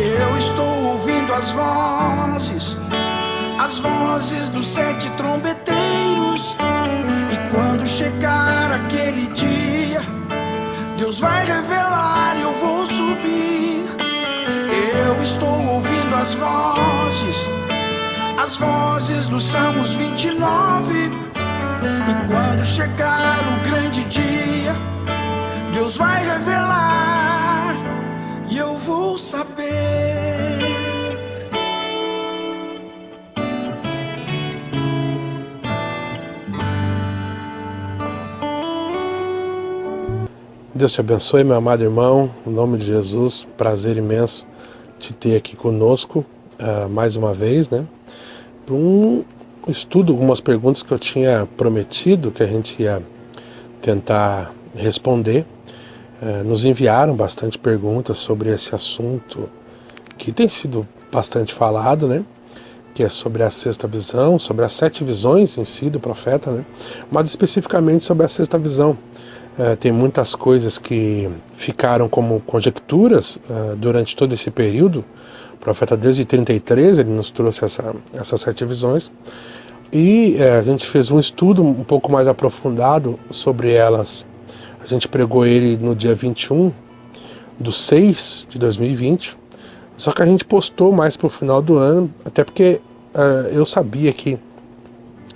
Eu estou ouvindo as vozes dos 7 trombeteiros. E quando chegar aquele dia, Deus vai revelar e eu vou subir. Eu estou ouvindo as vozes dos Salmos 29. E quando chegar o grande dia, Deus vai revelar e eu vou saber. Deus te abençoe, meu amado irmão, em nome de Jesus, prazer imenso te ter aqui conosco mais uma vez, né? Para um estudo, algumas perguntas que eu tinha prometido que a gente ia tentar responder. Nos enviaram bastante perguntas sobre esse assunto que tem sido bastante falado, né? Que é sobre a sexta visão, sobre as 7 visões em si do profeta, né? Mas especificamente sobre a sexta visão. Tem muitas coisas que ficaram como conjecturas durante todo esse período. O profeta desde 33 ele nos trouxe essas 7 visões e a gente fez um estudo um pouco mais aprofundado sobre elas. A gente pregou ele no dia 21/6 de 2020, só que a gente postou mais para o final do ano, até porque eu sabia que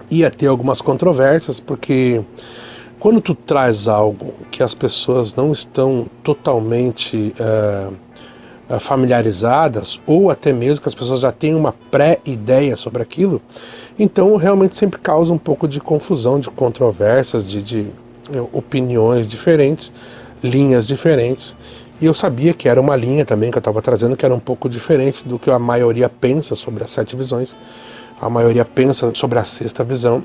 ia ter algumas controvérsias, porque quando tu traz algo que as pessoas não estão totalmente familiarizadas, ou até mesmo que as pessoas já têm uma pré-ideia sobre aquilo, então realmente sempre causa um pouco de confusão, de controvérsias, de opiniões diferentes, linhas diferentes. E eu sabia que era uma linha também que eu estava trazendo, que era um pouco diferente do que a maioria pensa sobre as 7 visões. A maioria pensa sobre a sexta visão.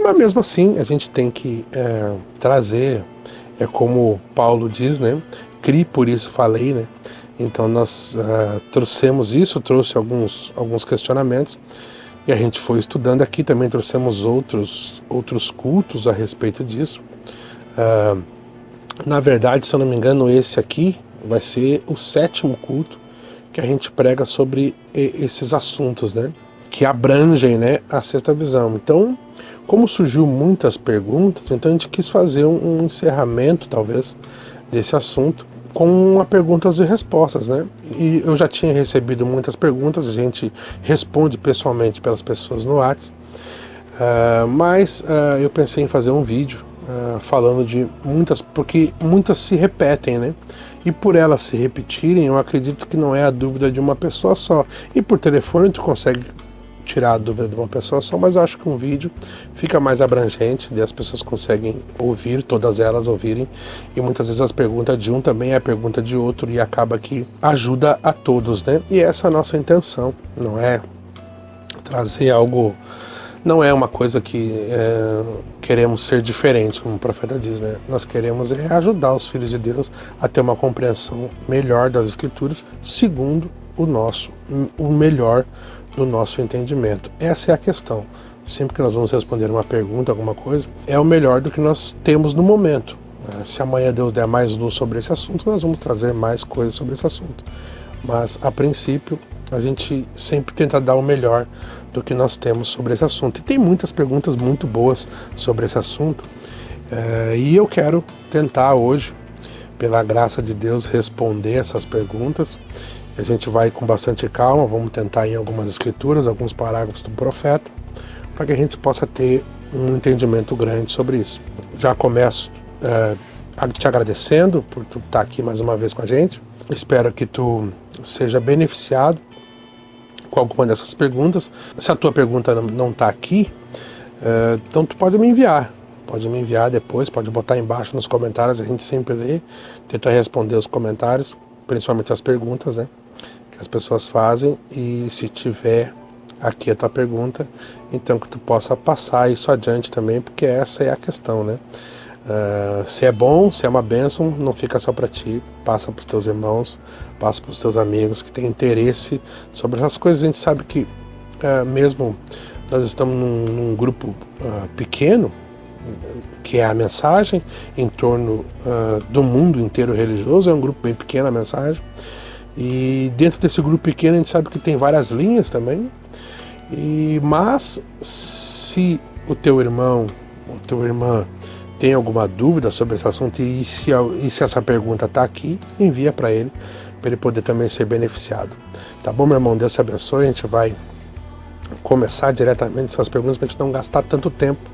Mas mesmo assim a gente tem que trazer, como Paulo diz, né? Cri, por isso falei, né? Então nós trouxemos isso, trouxe alguns questionamentos e a gente foi estudando aqui, também trouxemos outros cultos a respeito disso. Na verdade, se eu não me engano, esse aqui vai ser o 7º culto que a gente prega sobre esses assuntos, né? Que abrangem, né, a sexta visão. Então, como surgiu muitas perguntas, então a gente quis fazer um encerramento, talvez, desse assunto, com uma perguntas e respostas, né? E eu já tinha recebido muitas perguntas, a gente responde pessoalmente pelas pessoas no WhatsApp, mas eu pensei em fazer um vídeo falando de muitas, porque muitas se repetem, né? E por elas se repetirem, eu acredito que não é a dúvida de uma pessoa só. E por telefone tu consegue tirar a dúvida de uma pessoa só, mas eu acho que um vídeo fica mais abrangente e as pessoas conseguem ouvir, todas elas ouvirem, e muitas vezes as perguntas de um também é a pergunta de outro e acaba que ajuda a todos, né? E essa é a nossa intenção, não é trazer algo, não é uma coisa que queremos ser diferentes, como o profeta diz, né? Nós queremos ajudar os filhos de Deus a ter uma compreensão melhor das Escrituras, segundo o melhor do nosso entendimento. Essa é a questão. Sempre que nós vamos responder uma pergunta, alguma coisa, é o melhor do que nós temos no momento. Se amanhã Deus der mais luz sobre esse assunto, nós vamos trazer mais coisas sobre esse assunto. Mas, a princípio, a gente sempre tenta dar o melhor do que nós temos sobre esse assunto. E tem muitas perguntas muito boas sobre esse assunto. E eu quero tentar hoje, pela graça de Deus, responder essas perguntas. A gente vai com bastante calma, vamos tentar em algumas escrituras, alguns parágrafos do profeta, para que a gente possa ter um entendimento grande sobre isso. Já começo te agradecendo por tu estar aqui mais uma vez com a gente. Espero que tu seja beneficiado com alguma dessas perguntas. Se a tua pergunta não está aqui, então tu pode me enviar. Pode me enviar depois, pode botar embaixo nos comentários, a gente sempre lê, tenta responder os comentários, principalmente as perguntas, né, que as pessoas fazem, e se tiver aqui a tua pergunta, então que tu possa passar isso adiante também, porque essa é a questão, né? Se é bom, se é uma bênção, não fica só para ti, passa para os teus irmãos, passa para os teus amigos que têm interesse sobre essas coisas. A gente sabe que mesmo nós estamos num grupo pequeno, que é a mensagem, em torno do mundo inteiro religioso, é um grupo bem pequeno a mensagem, E dentro desse grupo pequeno a gente sabe que tem várias linhas também. Mas se o teu irmão ou tua irmã tem alguma dúvida sobre esse assunto e se essa pergunta está aqui, envia para ele poder também ser beneficiado. Tá bom, meu irmão? Deus te abençoe. A gente vai começar diretamente essas perguntas para a gente não gastar tanto tempo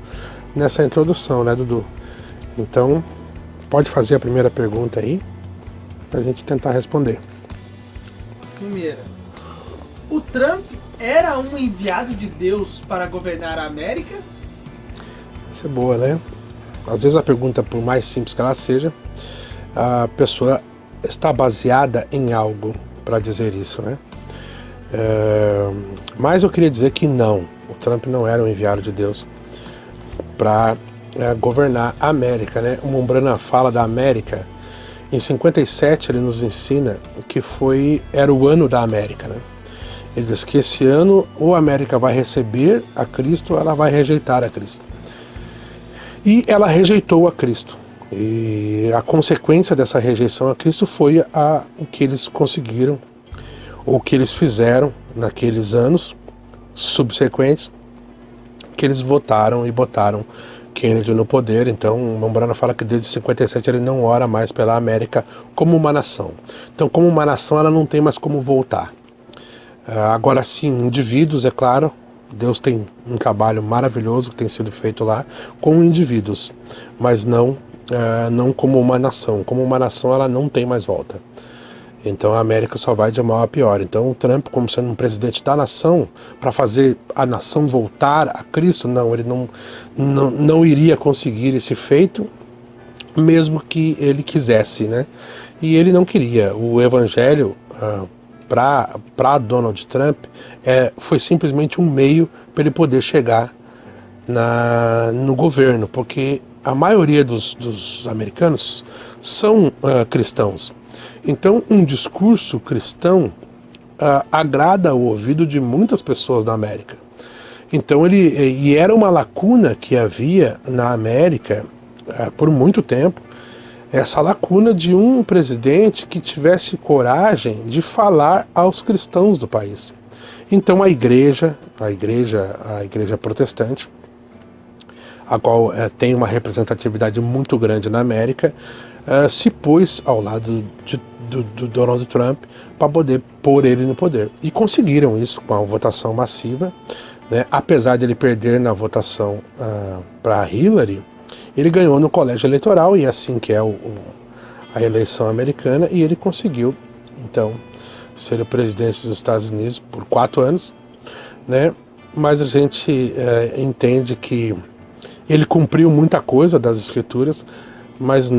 nessa introdução, né, Dudu? Então, pode fazer a primeira pergunta aí para a gente tentar responder. Primeira, o Trump era um enviado de Deus para governar a América? Isso é boa, né? Às vezes a pergunta, por mais simples que ela seja, a pessoa está baseada em algo para dizer isso, né? Mas eu queria dizer que não, o Trump não era um enviado de Deus para governar a América, né? O Mombrana fala da América. Em 57 ele nos ensina que era o ano da América, né? Ele diz que esse ano ou a América vai receber a Cristo ou ela vai rejeitar a Cristo. E ela rejeitou a Cristo. E a consequência dessa rejeição a Cristo foi o que eles conseguiram, o que eles fizeram naqueles anos subsequentes, que eles votaram e botaram Kennedy no poder. Então, o Mombrana fala que desde 57 ele não ora mais pela América como uma nação. Então, como uma nação, ela não tem mais como voltar. Agora sim, indivíduos, é claro, Deus tem um trabalho maravilhoso que tem sido feito lá com indivíduos, mas não como uma nação. Como uma nação, ela não tem mais volta. Então a América só vai de mal a pior. Então o Trump, como sendo um presidente da nação, para fazer a nação voltar a Cristo, não, ele não iria conseguir esse feito, mesmo que ele quisesse, né? E ele não queria. O evangelho para Donald Trump foi simplesmente um meio para ele poder chegar no governo, porque a maioria dos americanos são cristãos. Então, um discurso cristão agrada o ouvido de muitas pessoas da América. Então, e era uma lacuna que havia na América por muito tempo, essa lacuna de um presidente que tivesse coragem de falar aos cristãos do país. Então, a igreja protestante, a qual tem uma representatividade muito grande na América, se pôs ao lado do Donald Trump para poder pôr ele no poder. E conseguiram isso com a votação massiva, né? Apesar de ele perder na votação para Hillary, ele ganhou no colégio eleitoral, e assim que é a eleição americana, e ele conseguiu, então, ser o presidente dos Estados Unidos por 4 anos, né? Mas a gente entende que ele cumpriu muita coisa das Escrituras, mas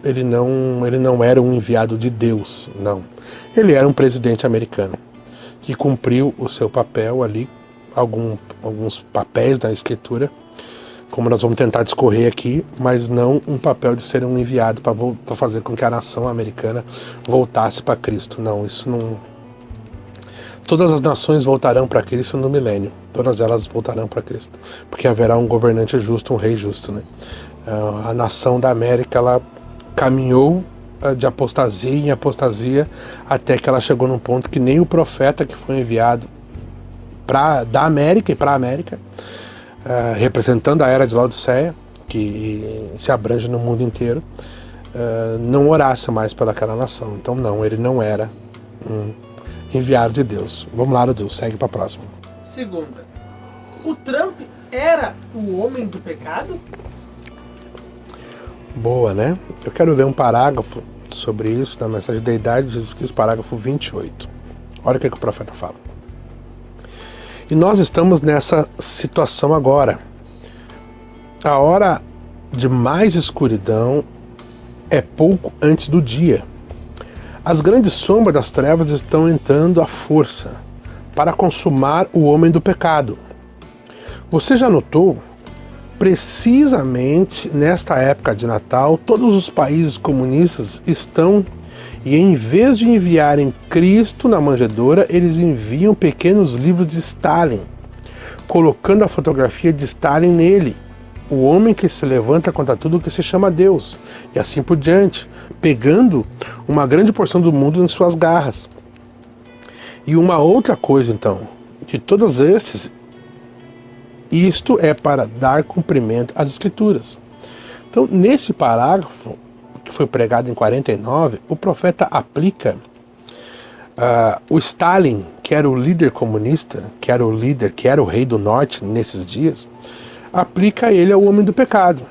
ele não era um enviado de Deus, não. Ele era um presidente americano que cumpriu o seu papel ali, alguns papéis da Escritura, como nós vamos tentar discorrer aqui, mas não um papel de ser um enviado para fazer com que a nação americana voltasse para Cristo. Não, isso não. Todas as nações voltarão para Cristo no milênio. Todas elas voltarão para Cristo, porque haverá um governante justo, um rei justo, né? A nação da América, ela caminhou de apostasia em apostasia até que ela chegou num ponto que nem o profeta que foi enviado da América e para a América, representando a era de Laodiceia, que se abrange no mundo inteiro, não orasse mais pelaquela nação. Então não, ele não era um enviado de Deus. Vamos lá, Dudu, segue para a próxima. Segunda, o Trump era o homem do pecado? Boa, né? Eu quero ler um parágrafo sobre isso na mensagem da Idade de Jesus Cristo, parágrafo 28. Olha o que o profeta fala. E nós estamos nessa situação agora. A hora de mais escuridão é pouco antes do dia. As grandes sombras das trevas estão entrando à força para consumar o homem do pecado. Você já notou? Precisamente nesta época de Natal, todos os países comunistas estão, e em vez de enviarem Cristo na manjedoura, eles enviam pequenos livros de Stalin, colocando a fotografia de Stalin nele, o homem que se levanta contra tudo que se chama Deus, e assim por diante, pegando uma grande porção do mundo em suas garras. E uma outra coisa, então, de todos esses, isto é para dar cumprimento às Escrituras. Então, nesse parágrafo, que foi pregado em 49, o profeta aplica o Stalin, que era o líder comunista, que era o rei do norte nesses dias, aplica ele ao homem do pecado.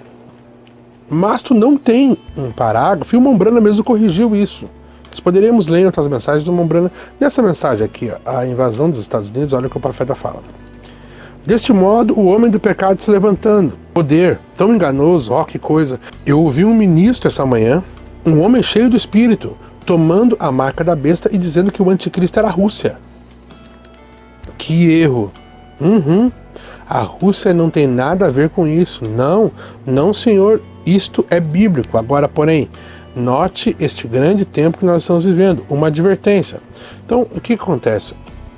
Mas tu não tem um parágrafo, e o Mombrana mesmo corrigiu isso. Nós poderíamos ler em outras mensagens do Mombrana. Nessa mensagem aqui, a invasão dos Estados Unidos, olha o que o profeta fala. Deste modo, o homem do pecado se levantando. Poder, tão enganoso, ó que coisa. Eu ouvi um ministro essa manhã, um homem cheio do Espírito, tomando a marca da besta e dizendo que o anticristo era a Rússia. Que erro. A Rússia não tem nada a ver com isso. Não, senhor, isto é bíblico. Agora, porém, note este grande tempo que nós estamos vivendo, uma advertência. Então, o que acontece?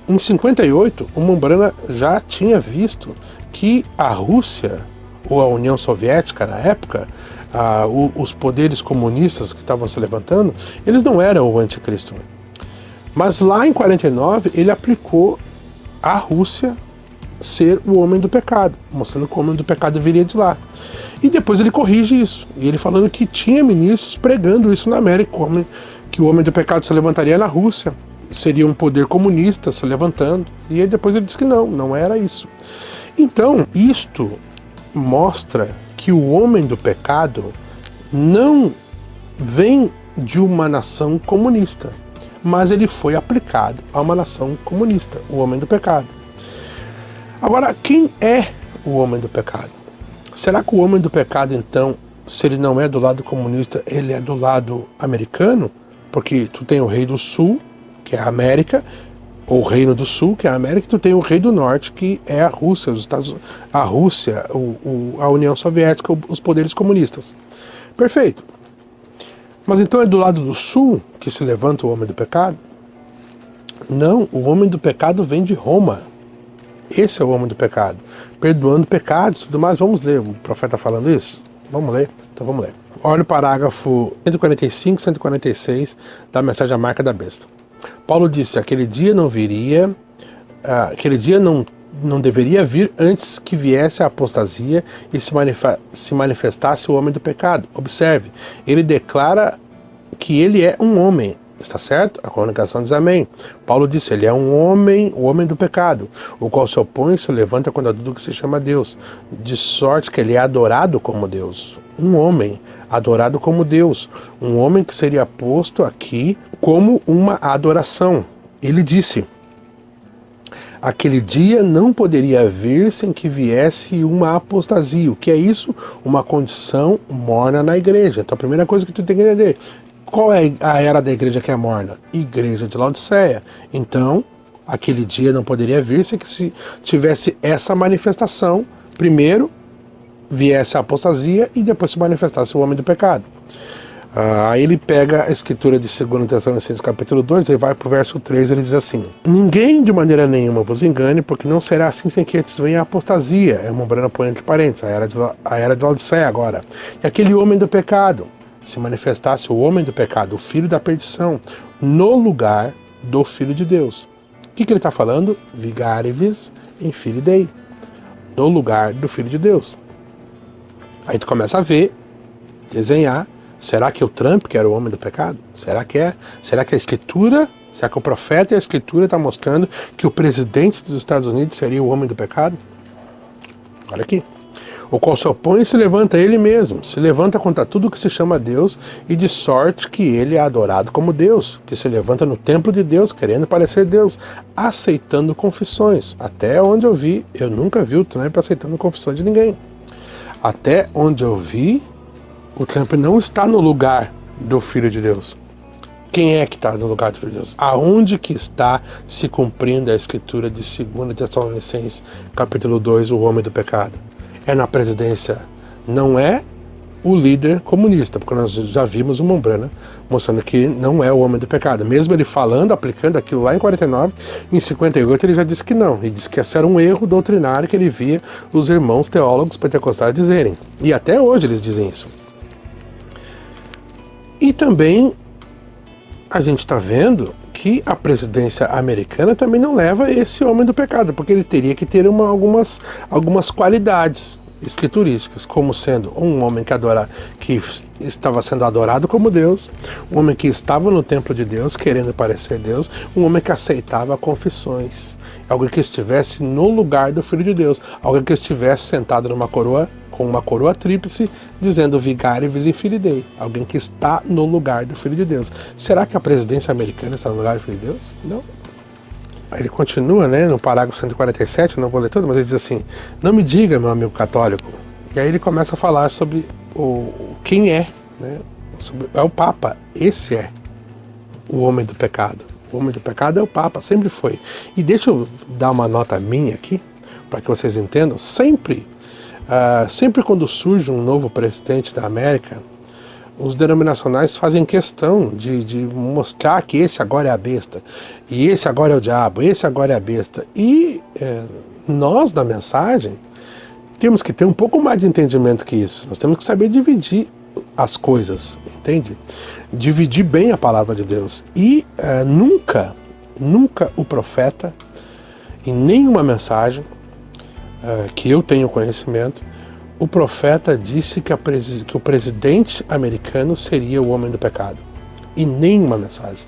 Em 58, o Mombrana já tinha visto que a Rússia, ou a União Soviética na época, os poderes comunistas que estavam se levantando, eles não eram o anticristo. Mas lá em 49, ele aplicou a Rússia ser o homem do pecado, mostrando que o homem do pecado viria de lá. E depois ele corrige isso, e ele falando que tinha ministros pregando isso na América, que o homem do pecado se levantaria na Rússia, seria um poder comunista se levantando, e aí depois ele diz que não era isso. Então, isto mostra que o homem do pecado não vem de uma nação comunista, mas ele foi aplicado a uma nação comunista, o homem do pecado. Agora, quem é o homem do pecado? Será que o homem do pecado, então, se ele não é do lado comunista, ele é do lado americano? Porque tu tem o rei do sul, que é a América, ou o reino do sul, que é a América, e tu tem o rei do norte, que é a Rússia, a União Soviética, os poderes comunistas. Perfeito. Mas então é do lado do sul que se levanta o homem do pecado? Não, o homem do pecado vem de Roma. Esse é o homem do pecado, perdoando pecados e tudo mais. Vamos ler o profeta falando isso? Vamos ler? Então vamos ler. Olha o parágrafo 145, 146 da mensagem A Marca da Besta. Paulo disse, aquele dia não deveria vir antes que viesse a apostasia e se manifestasse o homem do pecado. Observe, ele declara que ele é um homem. Está certo? A comunicação diz amém. Paulo disse, ele é um homem, o homem do pecado, o qual se opõe e se levanta contra tudo que se chama Deus, de sorte que ele é adorado como Deus. Um homem adorado como Deus, um homem que seria posto aqui como uma adoração. Ele disse, aquele dia não poderia vir sem que viesse uma apostasia. O que é isso? Uma condição morna na igreja. Então a primeira coisa que tu tem que entender, qual é a era da igreja que é morna? Igreja de Laodiceia. Então, aquele dia não poderia vir sem que se tivesse essa manifestação. Primeiro, viesse a apostasia e depois se manifestasse o homem do pecado. Aí ele pega a escritura de 2 Tessalonicenses capítulo 2, ele vai para o verso 3, ele diz assim, ninguém de maneira nenhuma vos engane, porque não será assim sem que antes venha a apostasia. É uma Mombrana põe entre parênteses, a era de Laodiceia agora. E aquele homem do pecado, se manifestasse o homem do pecado, o filho da perdição, no lugar do Filho de Deus. O que ele está falando? Vigare-vis in Filii Dei, no lugar do Filho de Deus. Aí tu começa a ver, desenhar, será que o Trump que era o homem do pecado? Será que é? Será que a Escritura, será que o profeta e a Escritura está mostrando que o presidente dos Estados Unidos seria o homem do pecado? Olha aqui. O qual se opõe e se levanta ele mesmo, se levanta contra tudo que se chama Deus, e de sorte que ele é adorado como Deus, que se levanta no templo de Deus, querendo parecer Deus, aceitando confissões. Até onde eu vi, eu nunca vi o Trump aceitando confissão de ninguém. Até onde eu vi, o Trump não está no lugar do Filho de Deus. Quem é que está no lugar do Filho de Deus? Aonde que está se cumprindo a escritura de 2 Tessalonicenses, capítulo 2, o homem do pecado? É na presidência, não é o líder comunista, porque nós já vimos o Mombrana mostrando que não é o homem do pecado. Mesmo ele falando, aplicando aquilo lá em 49, em 58 ele já disse que não. Ele disse que esse era um erro doutrinário que ele via os irmãos teólogos pentecostais dizerem. E até hoje eles dizem isso. E também a gente está vendo que a presidência americana também não leva esse homem do pecado, porque ele teria que ter algumas qualidades escriturísticas, como sendo um homem que estava sendo adorado como Deus, um homem que estava no templo de Deus, querendo parecer Deus, um homem que aceitava confissões, alguém que estivesse no lugar do Filho de Deus, alguém que estivesse sentado com uma coroa tríplice, dizendo Vigare Vis Filii Dei, alguém que está no lugar do Filho de Deus. Será que a presidência americana está no lugar do Filho de Deus? Não. Ele continua, né, no parágrafo 147, eu não vou ler todo, mas ele diz assim: não me diga, meu amigo católico. E aí ele começa a falar sobre quem é, né, é o Papa. Esse é o homem do pecado. O homem do pecado é o Papa, sempre foi. E deixa eu dar uma nota minha aqui, para que vocês entendam. Sempre quando surge um novo presidente da América, os denominacionais fazem questão de mostrar que esse agora é a besta, e esse agora é o diabo, esse agora é a besta. E nós, da mensagem, temos que ter um pouco mais de entendimento que isso. Nós temos que saber dividir as coisas, entende? Dividir bem a palavra de Deus. E nunca o profeta, em nenhuma mensagem que eu tenho conhecimento, o profeta disse que o presidente americano seria o homem do pecado. E nenhuma mensagem.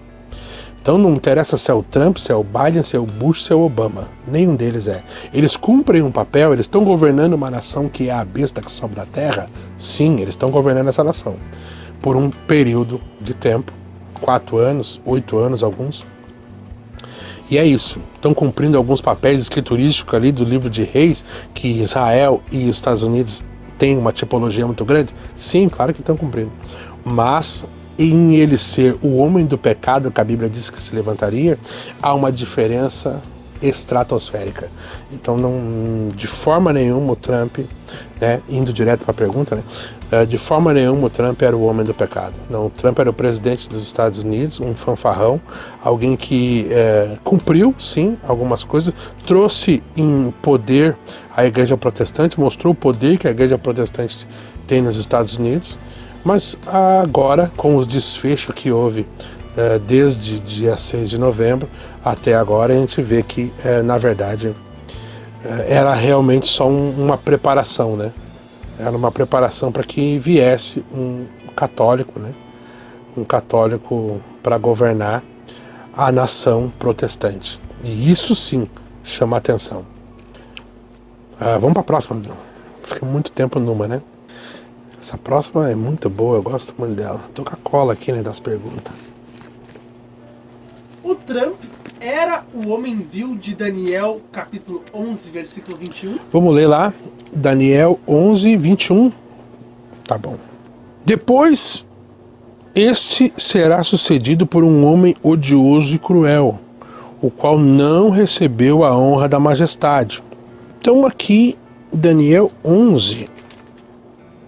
Então não interessa se é o Trump, se é o Biden, se é o Bush, se é o Obama. Nenhum deles é. Eles cumprem um papel, eles estão governando uma nação que é a besta que sobe da terra. Sim, eles estão governando essa nação. Por um período de tempo. 4 anos, 8 anos, alguns. E é isso. Estão cumprindo alguns papéis escriturísticos ali do livro de Reis, que Israel e os Estados Unidos têm uma tipologia muito grande. Sim, claro que estão cumprindo. Mas em ele ser o homem do pecado, que a Bíblia diz que se levantaria, há uma diferença estratosférica. Então, de forma nenhuma o Trump, né, indo direto para a pergunta, né, de forma nenhuma o Trump era o homem do pecado. Não, o Trump era o presidente dos Estados Unidos, um fanfarrão, alguém que cumpriu, sim, algumas coisas, trouxe em poder a igreja protestante, mostrou o poder que a igreja protestante tem nos Estados Unidos, mas agora, com os desfechos que houve desde dia 6 de novembro até agora, a gente vê que, na verdade, era realmente só uma preparação, né? Era uma preparação para que viesse um católico, né? Um católico para governar a nação protestante. E isso sim chama atenção. Vamos para a próxima. Fica muito tempo numa, né? Essa próxima é muito boa, eu gosto muito dela. Tô com a cola aqui, né, das perguntas. O Trump era o homem vil de Daniel, capítulo 11, versículo 21? Vamos ler lá, Daniel 11, 21. Tá bom. Depois, este será sucedido por um homem odioso e cruel, o qual não recebeu a honra da majestade. Então aqui, Daniel 11,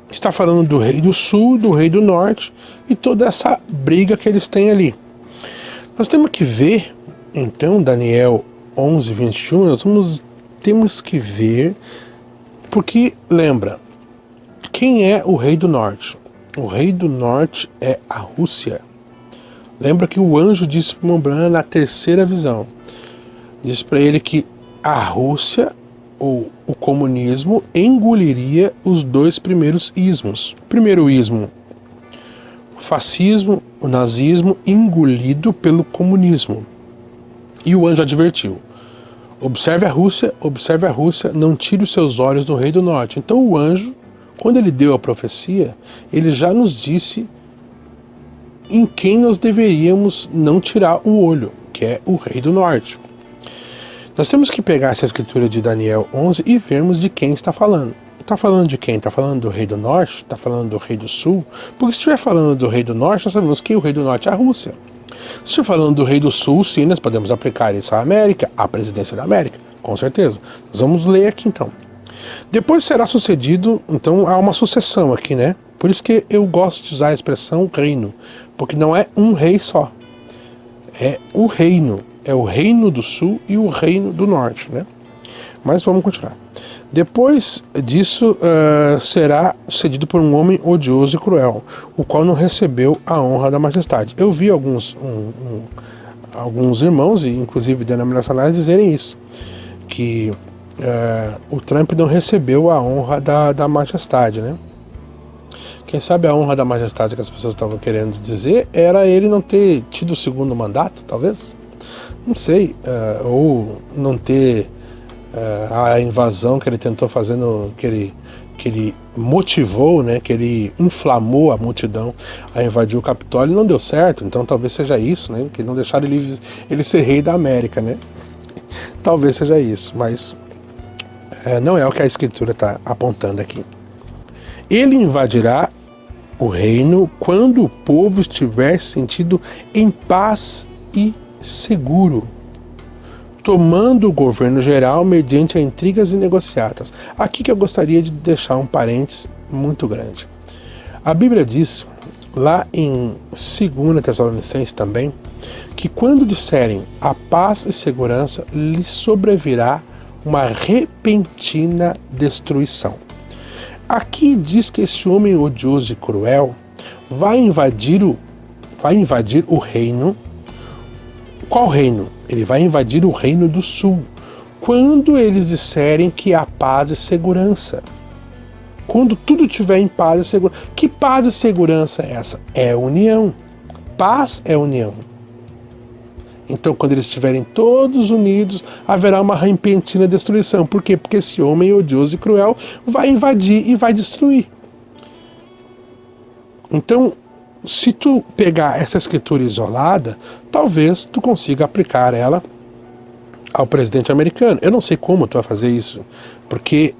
está falando do rei do sul, do rei do norte, e toda essa briga que eles têm ali. Nós temos que ver, então, Daniel 11, 21, temos que ver, porque, lembra, quem é o rei do norte? O rei do norte é a Rússia. Lembra que o anjo disse para Mombrana na terceira visão, disse para ele que a Rússia, ou o comunismo, engoliria os 2 primeiros ismos. O primeiro ismo, o fascismo, o nazismo, engolido pelo comunismo. E o anjo advertiu: observe a Rússia, não tire os seus olhos do rei do norte. Então o anjo, quando ele deu a profecia, ele já nos disse em quem nós deveríamos não tirar o olho, que é o rei do norte. Nós temos que pegar essa escritura de Daniel 11 e vermos de quem está falando. Está falando de quem? Está falando do rei do norte? Está falando do rei do sul? Porque se estiver falando do rei do norte, nós sabemos que o rei do norte é a Rússia. Se estiver falando do rei do sul, sim, nós podemos aplicar isso à América, à presidência da América, com certeza. Nós vamos ler aqui então. Depois será sucedido, então há uma sucessão aqui, né? Por isso que eu gosto de usar a expressão reino, porque não é um rei só. É o reino. É o reino do sul e o reino do norte, né? Mas vamos continuar. Depois disso, será sucedido por um homem odioso e cruel, o qual não recebeu a honra da majestade. Eu vi alguns irmãos, e inclusive denominacionais, dizerem isso, que o Trump não recebeu a honra da majestade, né? Quem sabe a honra da majestade que as pessoas estavam querendo dizer era ele não ter tido o segundo mandato, talvez? Não sei. Ou não ter a invasão que ele tentou fazer, que ele motivou, né, que ele inflamou a multidão a invadir o Capitólio, não deu certo. Então talvez seja isso, né, que não deixaram ele ser rei da América, né? Talvez seja isso, mas não é o que a Escritura está apontando aqui. Ele invadirá o reino quando o povo estiver sentido em paz e seguro, tomando o governo geral mediante intrigas e negociatas. Aqui que eu gostaria de deixar um parênteses muito grande. A Bíblia diz, lá em 2 Tessalonicenses também, que quando disserem a paz e segurança, lhes sobrevirá uma repentina destruição. Aqui diz que esse homem odioso e cruel vai invadir o reino. Qual reino? Ele vai invadir o reino do sul, quando eles disserem que há paz e segurança. Quando tudo estiver em paz e segurança. Que paz e segurança é essa? É união. Paz é união. Então, quando eles estiverem todos unidos, haverá uma repentina destruição. Por quê? Porque esse homem odioso e cruel vai invadir e vai destruir. Então, se tu pegar essa escritura isolada, talvez tu consiga aplicar ela ao presidente americano. Eu não sei como tu vai fazer isso, porque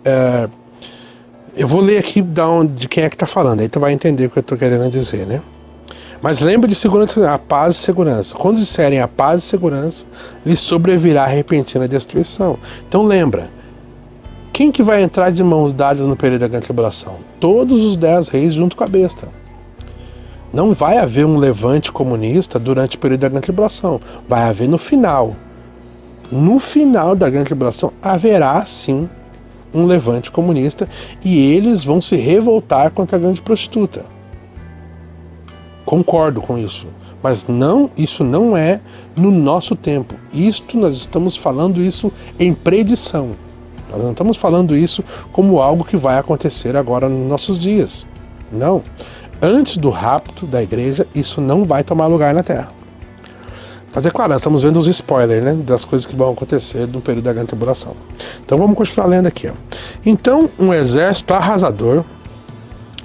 eu vou ler aqui de quem é que está falando, aí tu vai entender o que eu estou querendo dizer, né? Mas lembra de segurança, a paz e segurança. Quando disserem a paz e segurança, lhes sobrevirá a repentina destruição. Então lembra, quem que vai entrar de mãos dadas no período da grande tribulação? Todos os 10 reis junto com a besta. Não vai haver um levante comunista durante o período da grande tribulação. Vai haver no final. No final da grande tribulação haverá sim um levante comunista e eles vão se revoltar contra a grande prostituta. Concordo com isso, mas isso não é no nosso tempo. Nós estamos falando isso em predição. Nós não estamos falando isso como algo que vai acontecer agora nos nossos dias. Não. Antes do rapto da igreja, isso não vai tomar lugar na Terra. Mas é claro, nós estamos vendo os spoilers, né, das coisas que vão acontecer no período da grande tribulação. Então vamos continuar lendo aqui. Então um exército arrasador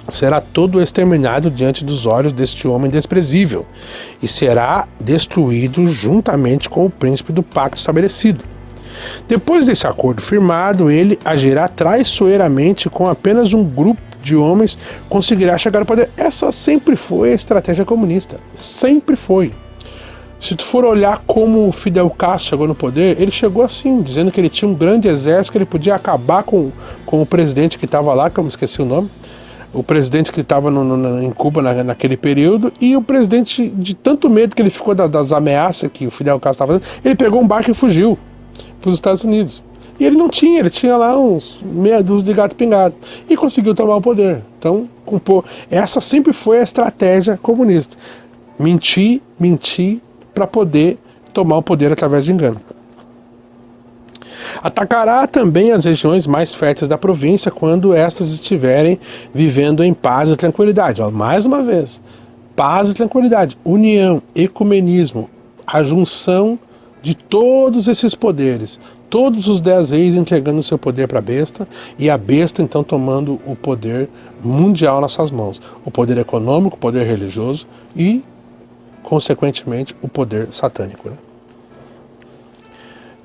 será todo exterminado diante dos olhos deste homem desprezível, e será destruído juntamente com o príncipe do pacto estabelecido. Depois desse acordo firmado, ele agirá traiçoeiramente com apenas um grupo de homens, conseguirá chegar ao poder. Essa sempre foi a estratégia comunista. Sempre foi. Se tu for olhar como o Fidel Castro chegou no poder, ele chegou assim, dizendo que ele tinha um grande exército, que ele podia acabar com o presidente que estava lá, que eu me esqueci o nome, o presidente que estava em Cuba naquele período, e o presidente, de tanto medo que ele ficou das ameaças que o Fidel Castro estava fazendo, ele pegou um barco e fugiu para os Estados Unidos. E ele ele tinha lá uns meia dúzia de gato pingado, e conseguiu tomar o poder. Então, essa sempre foi a estratégia comunista. Mentir para poder tomar o poder através de engano. Atacará também as regiões mais férteis da província quando estas estiverem vivendo em paz e tranquilidade. Mais uma vez, paz e tranquilidade, união, ecumenismo, a junção de todos esses poderes, todos os 10 reis entregando o seu poder para a besta, e a besta então tomando o poder mundial nas suas mãos, o poder econômico, o poder religioso e, consequentemente, o poder satânico, né?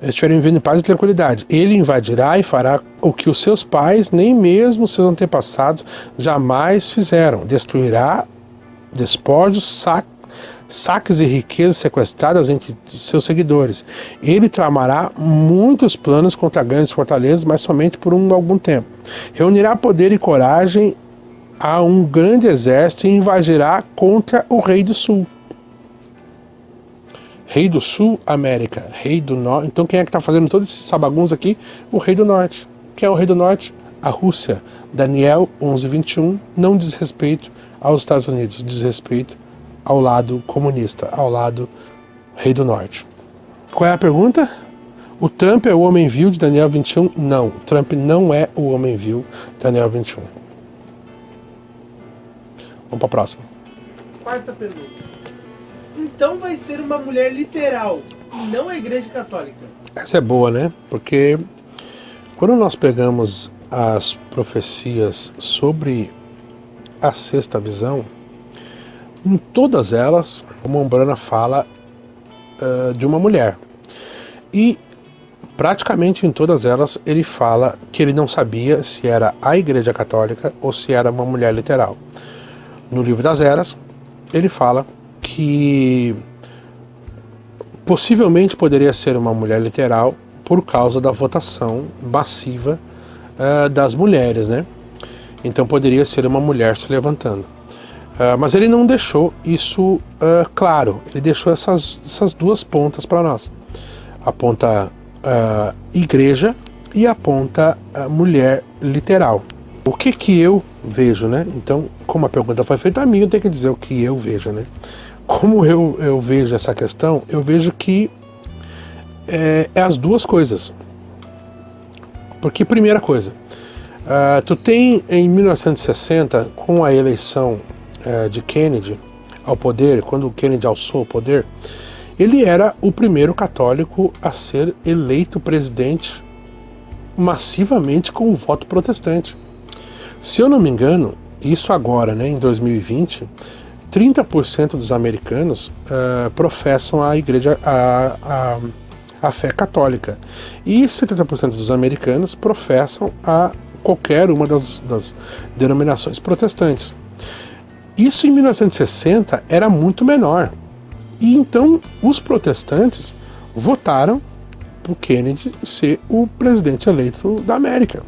Estiverem vivendo em paz e tranquilidade. Ele invadirá e fará o que os seus pais, nem mesmo seus antepassados, jamais fizeram. Destruirá despojos, saques e riquezas sequestradas entre seus seguidores. Ele tramará muitos planos contra grandes fortalezas, mas somente por algum tempo. Reunirá poder e coragem a um grande exército e invadirá contra o rei do sul. Rei do Sul, América. Rei do Norte. Então quem é que está fazendo toda essa bagunça aqui? O rei do Norte. Quem é o rei do norte? A Rússia. Daniel 11:21 não diz respeito aos Estados Unidos, diz respeito ao lado comunista, ao lado rei do norte. Qual é a pergunta? O Trump é o homem vil de Daniel 21? Não, Trump não é o homem vil de Daniel 21. Vamos para a próxima. Quarta pergunta. Então vai ser uma mulher literal, e não a Igreja Católica? Essa é boa, né? Porque quando nós pegamos as profecias sobre a sexta visão, em todas elas, o Mombrana fala de uma mulher. E praticamente em todas elas ele fala que ele não sabia se era a Igreja Católica ou se era uma mulher literal. No Livro das Eras, ele fala que possivelmente poderia ser uma mulher literal por causa da votação massiva das mulheres, né? Então poderia ser uma mulher se levantando. Mas ele não deixou isso claro, ele deixou essas duas pontas para nós. A ponta igreja e a ponta mulher literal. O que eu vejo, né? Então, como a pergunta foi feita a mim, eu tenho que dizer o que eu vejo, né? Como eu vejo essa questão, eu vejo que é as duas coisas. Porque, primeira coisa, tu tem em 1960, com a eleição de Kennedy ao poder, quando o Kennedy alçou o poder, ele era o primeiro católico a ser eleito presidente massivamente com o voto protestante. Se eu não me engano, isso agora, né, em 2020, 30% dos americanos professam a igreja, a fé católica. E 70% dos americanos professam a qualquer uma das denominações protestantes. Isso em 1960 era muito menor. E então os protestantes votaram para o Kennedy ser o presidente eleito da América.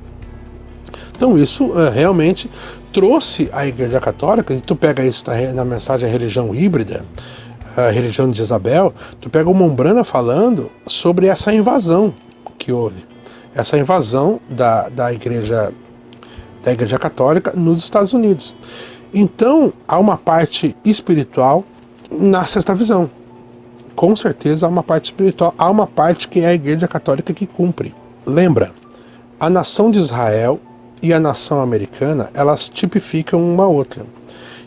Então isso realmente trouxe a Igreja Católica, e tu pega isso na mensagem Religião Híbrida, a religião de Jezabel, tu pega o Mombrana falando sobre essa invasão que houve, essa invasão da Igreja Católica nos Estados Unidos. Então há uma parte espiritual na sexta visão. Com certeza há uma parte espiritual, há uma parte que é a Igreja Católica que cumpre. Lembra, a nação de Israel e a nação americana, elas tipificam uma outra.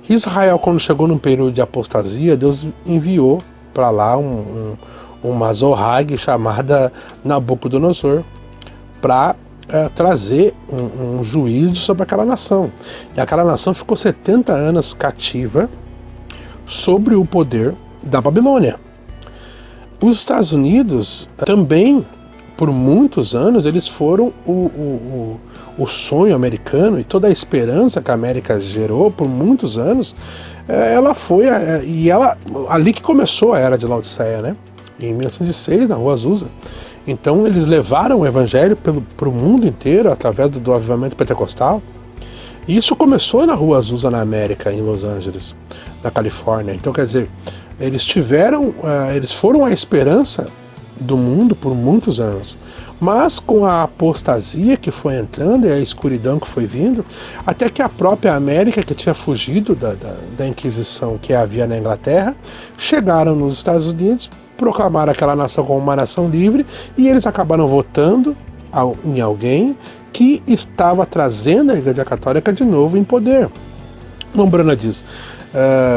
Israel, quando chegou num período de apostasia, Deus enviou para lá uma Zorag chamada Nabucodonosor para trazer um juízo sobre aquela nação. E aquela nação ficou 70 anos cativa sobre o poder da Babilônia. Os Estados Unidos também, por muitos anos, eles foram o sonho americano, e toda a esperança que a América gerou por muitos anos, ela foi, ali que começou a Era de Laodiceia, né? Em 1906, na Rua Azusa. Então eles levaram o evangelho para o mundo inteiro, através do avivamento pentecostal. E isso começou na Rua Azusa, na América, em Los Angeles, na Califórnia. Então, quer dizer, eles foram a esperança do mundo por muitos anos. Mas com a apostasia que foi entrando e a escuridão que foi vindo, até que a própria América, que tinha fugido da Inquisição que havia na Inglaterra, chegaram nos Estados Unidos, proclamaram aquela nação como uma nação livre, e eles acabaram votando em alguém que estava trazendo a Igreja Católica de novo em poder. Mombrana diz,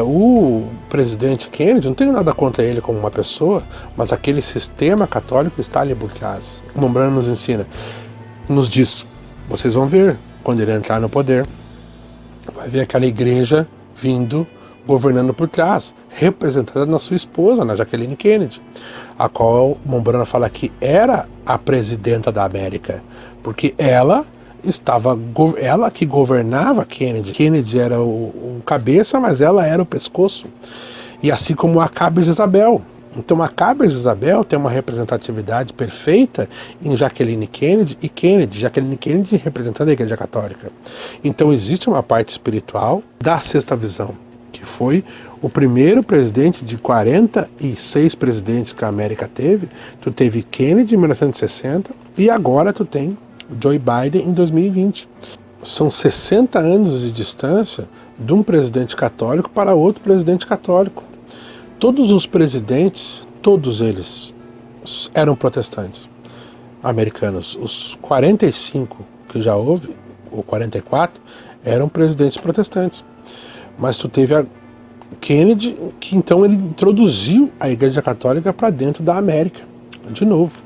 o presidente Kennedy, não tenho nada contra ele como uma pessoa, mas aquele sistema católico está ali por trás. O Mombrana nos ensina, nos diz, vocês vão ver, quando ele entrar no poder, vai ver aquela igreja vindo, governando por trás, representada na sua esposa, na Jacqueline Kennedy, a qual Mombrana fala que era a presidenta da América, porque ela que governava Kennedy. Kennedy era o cabeça, mas ela era o pescoço. E assim como Acabe e Jezabel. Então Acabe e Jezabel tem uma representatividade perfeita em Jacqueline Kennedy e Jacqueline Kennedy representando a Igreja Católica. Então existe uma parte espiritual da sexta visão, que foi o primeiro presidente de 46 presidentes que a América teve. Tu teve Kennedy em 1960 e agora tu tem Joe Biden em 2020. São 60 anos de distância de um presidente católico para outro presidente católico. Todos os presidentes, todos eles eram protestantes americanos. Os 45 que já houve, ou 44, eram presidentes protestantes. Mas tu teve a Kennedy, que então ele introduziu a Igreja Católica para dentro da América. De novo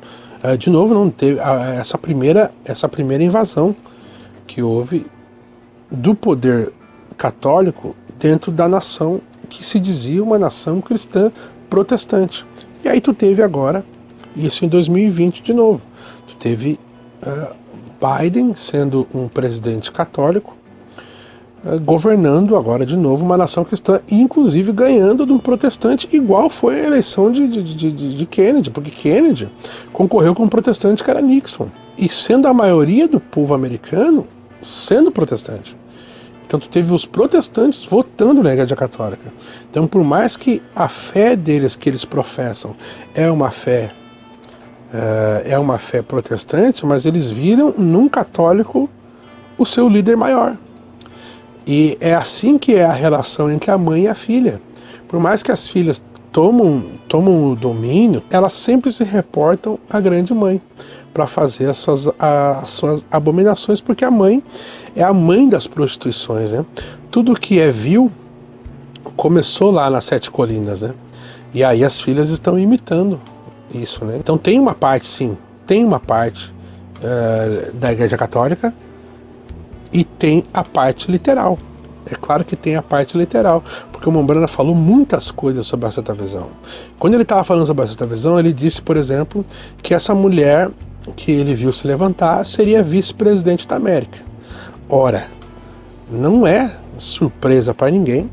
não teve essa primeira invasão que houve do poder católico dentro da nação que se dizia uma nação cristã protestante. E aí tu teve agora, isso em 2020 de novo, tu teve Biden sendo um presidente católico, governando agora de novo uma nação cristã, e inclusive ganhando de um protestante, igual foi a eleição de Kennedy, porque Kennedy concorreu com um protestante que era Nixon, e sendo a maioria do povo americano sendo protestante. Então tu teve os protestantes votando na Igreja Católica. Então, por mais que a fé deles que eles professam é uma fé protestante, mas eles viram num católico o seu líder maior. E é assim que é a relação entre a mãe e a filha. Por mais que as filhas tomam o domínio, elas sempre se reportam à grande mãe para fazer as suas abominações, porque a mãe é a mãe das prostituições, né? Tudo que é vil começou lá nas 7 colinas, né? E aí as filhas estão imitando isso, né? Então tem uma parte, sim, da Igreja Católica, e tem a parte literal. É claro que tem a parte literal, porque o Mombrana falou muitas coisas sobre a Santa Visão. Quando ele estava falando sobre a Santa Visão, ele disse, por exemplo, que essa mulher que ele viu se levantar seria vice-presidente da América. Ora, não é surpresa para ninguém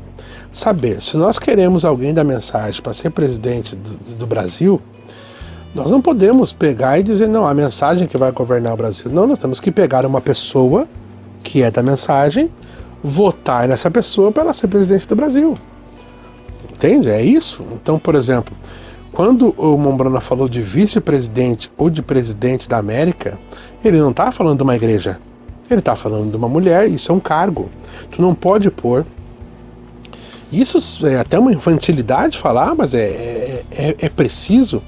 saber, se nós queremos alguém da mensagem para ser presidente do Brasil, nós não podemos pegar e dizer, não, a mensagem que vai governar o Brasil. Não, nós temos que pegar uma pessoa que é da mensagem, votar nessa pessoa para ela ser presidente do Brasil. Entende? É isso. Então, por exemplo, quando o Mombrana falou de vice-presidente ou de presidente da América, ele não está falando de uma igreja. Ele está falando de uma mulher, isso é um cargo. Tu não pode pôr. Isso é até uma infantilidade falar, mas é preciso.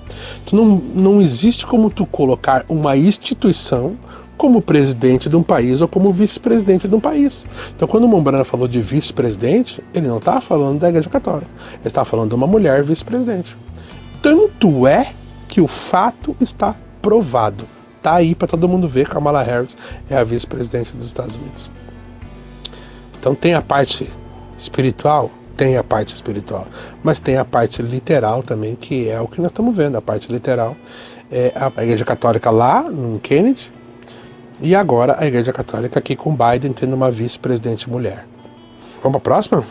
Não existe como tu colocar uma instituição como presidente de um país ou como vice-presidente de um país. Então, quando o Mombrana falou de vice-presidente, ele não está falando da Igreja Católica. Ele está falando de uma mulher vice-presidente. Tanto é que o fato está provado. Está aí para todo mundo ver que a Kamala Harris é a vice-presidente dos Estados Unidos. Então, tem a parte espiritual? Tem a parte espiritual. Mas tem a parte literal também, que é o que nós estamos vendo. A parte literal é a Igreja Católica lá, no Kennedy, e agora a Igreja Católica aqui com Biden tendo uma vice-presidente mulher. Vamos para a próxima?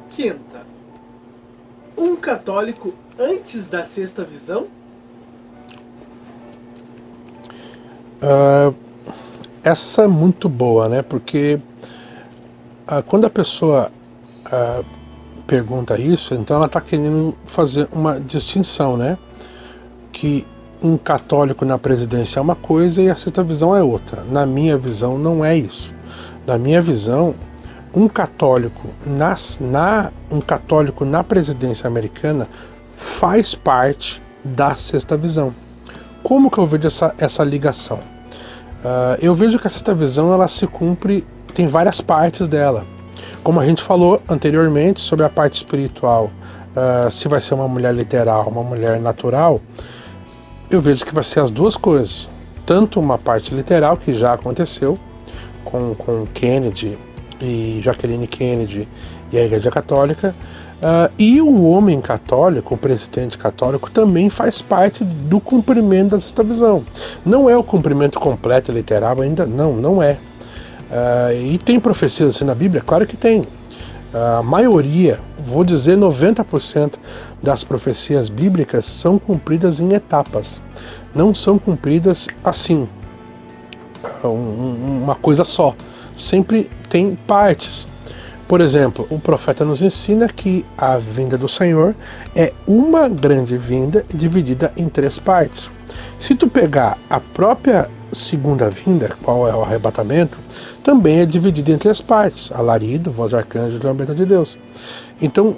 Quinta. Um católico antes da Sexta Visão? Essa é muito boa, né? Porque quando a pessoa pergunta isso, então ela está querendo fazer uma distinção, né? Que um católico na presidência é uma coisa e a Sexta Visão é outra. Na minha visão, não é isso. Na minha visão, um católico na presidência americana faz parte da Sexta Visão. Como que eu vejo essa ligação? Eu vejo que a Sexta Visão ela se cumpre, tem várias partes dela. Como a gente falou anteriormente sobre a parte espiritual, se vai ser uma mulher literal, uma mulher natural, eu vejo que vai ser as duas coisas. Tanto uma parte literal, que já aconteceu com Kennedy e Jacqueline Kennedy e a Igreja Católica, e o homem católico, o presidente católico, também faz parte do cumprimento da Sexta Visão. Não é o cumprimento completo e literal ainda, não é. E tem profecias assim na Bíblia? Claro que tem. A maioria, vou dizer 90% das profecias bíblicas são cumpridas em etapas. Não são cumpridas assim, uma coisa só. Sempre tem partes. Por exemplo, o profeta nos ensina que a vinda do Senhor é uma grande vinda dividida em 3 partes. Se tu pegar a própria segunda vinda, qual é o arrebatamento, também é dividida entre as partes, alarido, voz de arcanjo e trombeta de Deus. Então,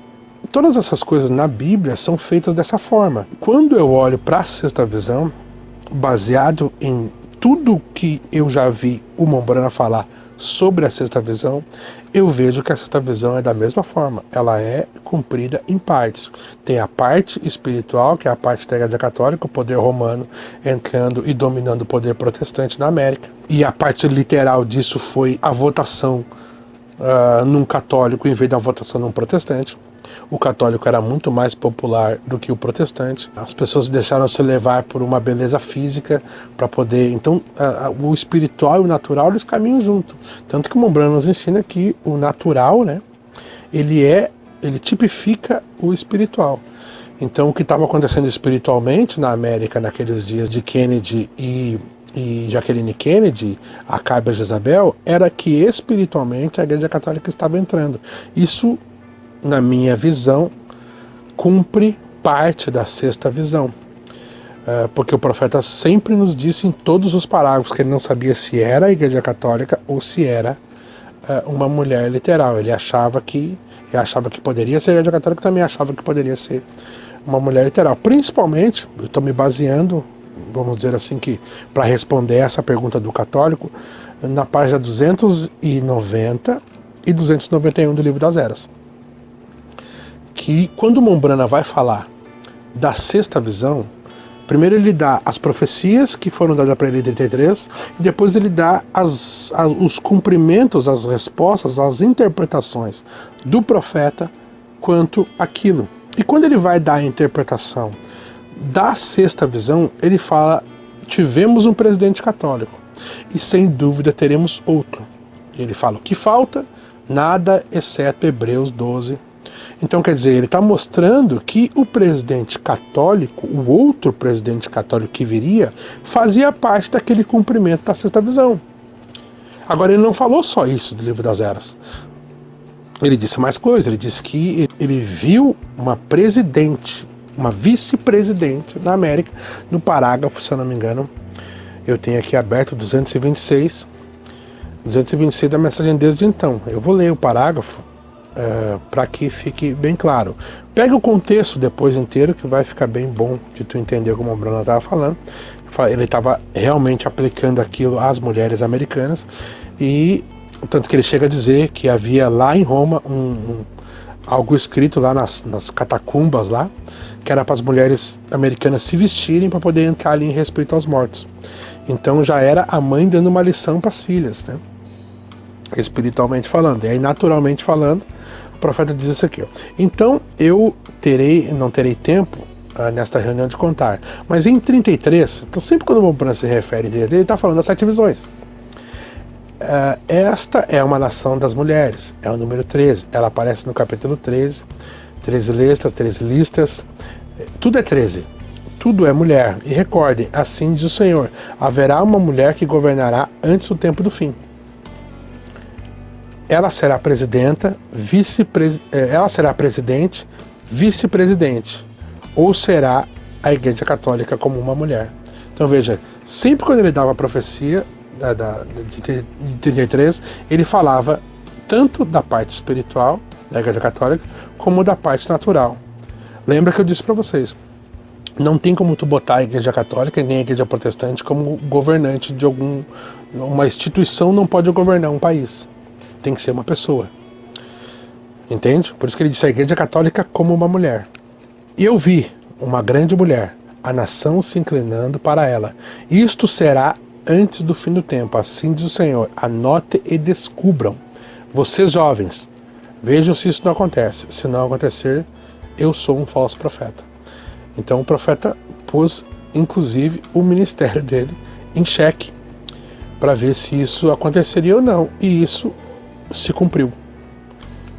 todas essas coisas na Bíblia são feitas dessa forma. Quando eu olho para a sexta visão, baseado em tudo que eu já vi o Mombrana falar sobre a sexta visão, eu vejo que a sexta visão é da mesma forma. Ela é cumprida em partes. Tem a parte espiritual, que é a parte da Igreja Católica, o poder romano entrando e dominando o poder protestante na América. E a parte literal disso foi a votação num católico em vez da votação num protestante. O católico era muito mais popular do que o protestante. As pessoas deixaram se levar por uma beleza física para poder... Então, o espiritual e o natural, eles caminham junto. Tanto que o Mombrana nos ensina que o natural, né, ele tipifica o espiritual. Então, o que estava acontecendo espiritualmente na América naqueles dias de Kennedy e Jacqueline Kennedy, Acabe e Jezabel, era que espiritualmente a Igreja Católica estava entrando. Isso, na minha visão, cumpre parte da sexta visão. Porque o profeta sempre nos disse em todos os parágrafos que ele não sabia se era a Igreja Católica ou se era uma mulher literal. Ele achava que poderia ser a Igreja Católica, também achava que poderia ser uma mulher literal. Principalmente, eu estou me baseando, vamos dizer assim, que para responder essa pergunta do católico, na página 290 e 291 do Livro das Eras. Que quando o Mombrana vai falar da sexta visão, primeiro ele dá as profecias que foram dadas para ele em 33, e depois ele dá os cumprimentos, as respostas, as interpretações do profeta quanto àquilo. E quando ele vai dar a interpretação da sexta visão, ele fala: tivemos um presidente católico e sem dúvida teremos outro. Ele fala: o que falta? Nada, exceto Hebreus 12. Então, quer dizer, ele está mostrando que o presidente católico, o outro presidente católico que viria, fazia parte daquele cumprimento da sexta visão. Agora, ele não falou só isso do Livro das Eras. Ele disse mais coisas. Ele disse que ele viu uma presidente, uma vice-presidente da América, no parágrafo, se eu não me engano, eu tenho aqui aberto 226 da mensagem desde então. Eu vou ler o parágrafo para que fique bem claro. Pega o contexto depois inteiro, que vai ficar bem bom de tu entender como o Bruno estava falando. Ele estava realmente aplicando aquilo às mulheres americanas, e tanto que ele chega a dizer que havia lá em Roma algo escrito lá nas catacumbas lá, que era para as mulheres americanas se vestirem para poder entrar ali em respeito aos mortos. Então já era a mãe dando uma lição para as filhas, né? Espiritualmente falando. E aí, naturalmente falando, o profeta diz isso aqui: então eu não terei tempo nesta reunião de contar. Mas em 33, então sempre quando o Mombrana se refere a 33, ele está falando das 7 visões. Esta é uma nação das mulheres, é o número 13. Ela aparece no capítulo 13, 13 listas, tudo é 13. Tudo é mulher. E recordem, assim diz o Senhor: haverá uma mulher que governará antes do tempo do fim. Ela será presidente, vice-presidente, ou será a Igreja Católica como uma mulher. Então veja, sempre quando ele dava a profecia de 33, ele falava tanto da parte espiritual da Igreja Católica como da parte natural. Lembra que eu disse para vocês, não tem como tu botar a Igreja Católica nem a Igreja Protestante como governante de uma instituição. Não pode governar um país. Tem que ser uma pessoa. Entende? Por isso que ele disse a Igreja Católica como uma mulher. E eu vi uma grande mulher, a nação se inclinando para ela. Isto será antes do fim do tempo. Assim diz o Senhor: anote e descubram. Vocês jovens, vejam se isso não acontece. Se não acontecer, eu sou um falso profeta. Então o profeta pôs, inclusive, o ministério dele em xeque para ver se isso aconteceria ou não. E isso se cumpriu.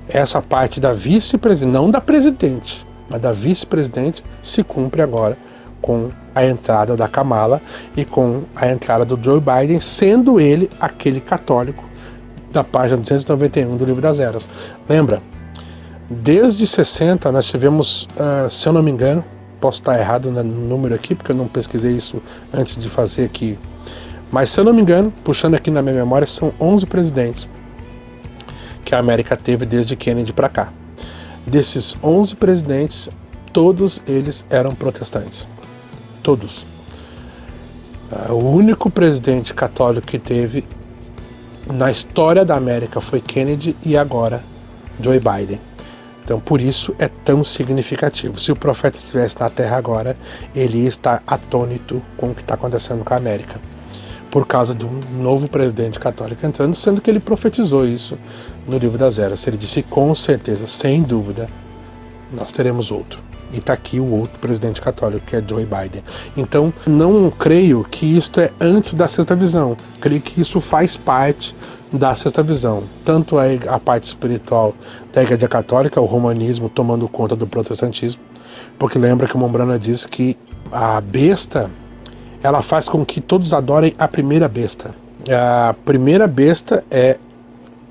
Essa parte da vice-presidente, não da presidente, mas da vice-presidente, se cumpre agora com a entrada da Kamala e com a entrada do Joe Biden, sendo ele aquele católico da página 291 do Livro das Eras. Lembra? Desde 60 nós tivemos, se eu não me engano, posso estar errado no número aqui, porque eu não pesquisei isso antes de fazer aqui Mas se eu não me engano, puxando aqui na minha memória, são 11 presidentes que a América teve desde Kennedy para cá. Desses 11 presidentes, todos eles eram protestantes. Todos. O único presidente católico que teve na história da América foi Kennedy e agora Joe Biden. Então, por isso é tão significativo. Se o profeta estivesse na Terra agora, ele ia estar atônito com o que está acontecendo com a América, por causa de um novo presidente católico entrando, sendo que ele profetizou isso no livro das Eras. Ele disse com certeza, sem dúvida, nós teremos outro. E está aqui o outro presidente católico, que é Joe Biden. Então, não creio que isto é antes da sexta visão. Creio que isso faz parte da sexta visão. Tanto a parte espiritual da Igreja Católica, o romanismo tomando conta do protestantismo, porque lembra que o Mombrana diz que a besta, ela faz com que todos adorem a primeira besta. A primeira besta é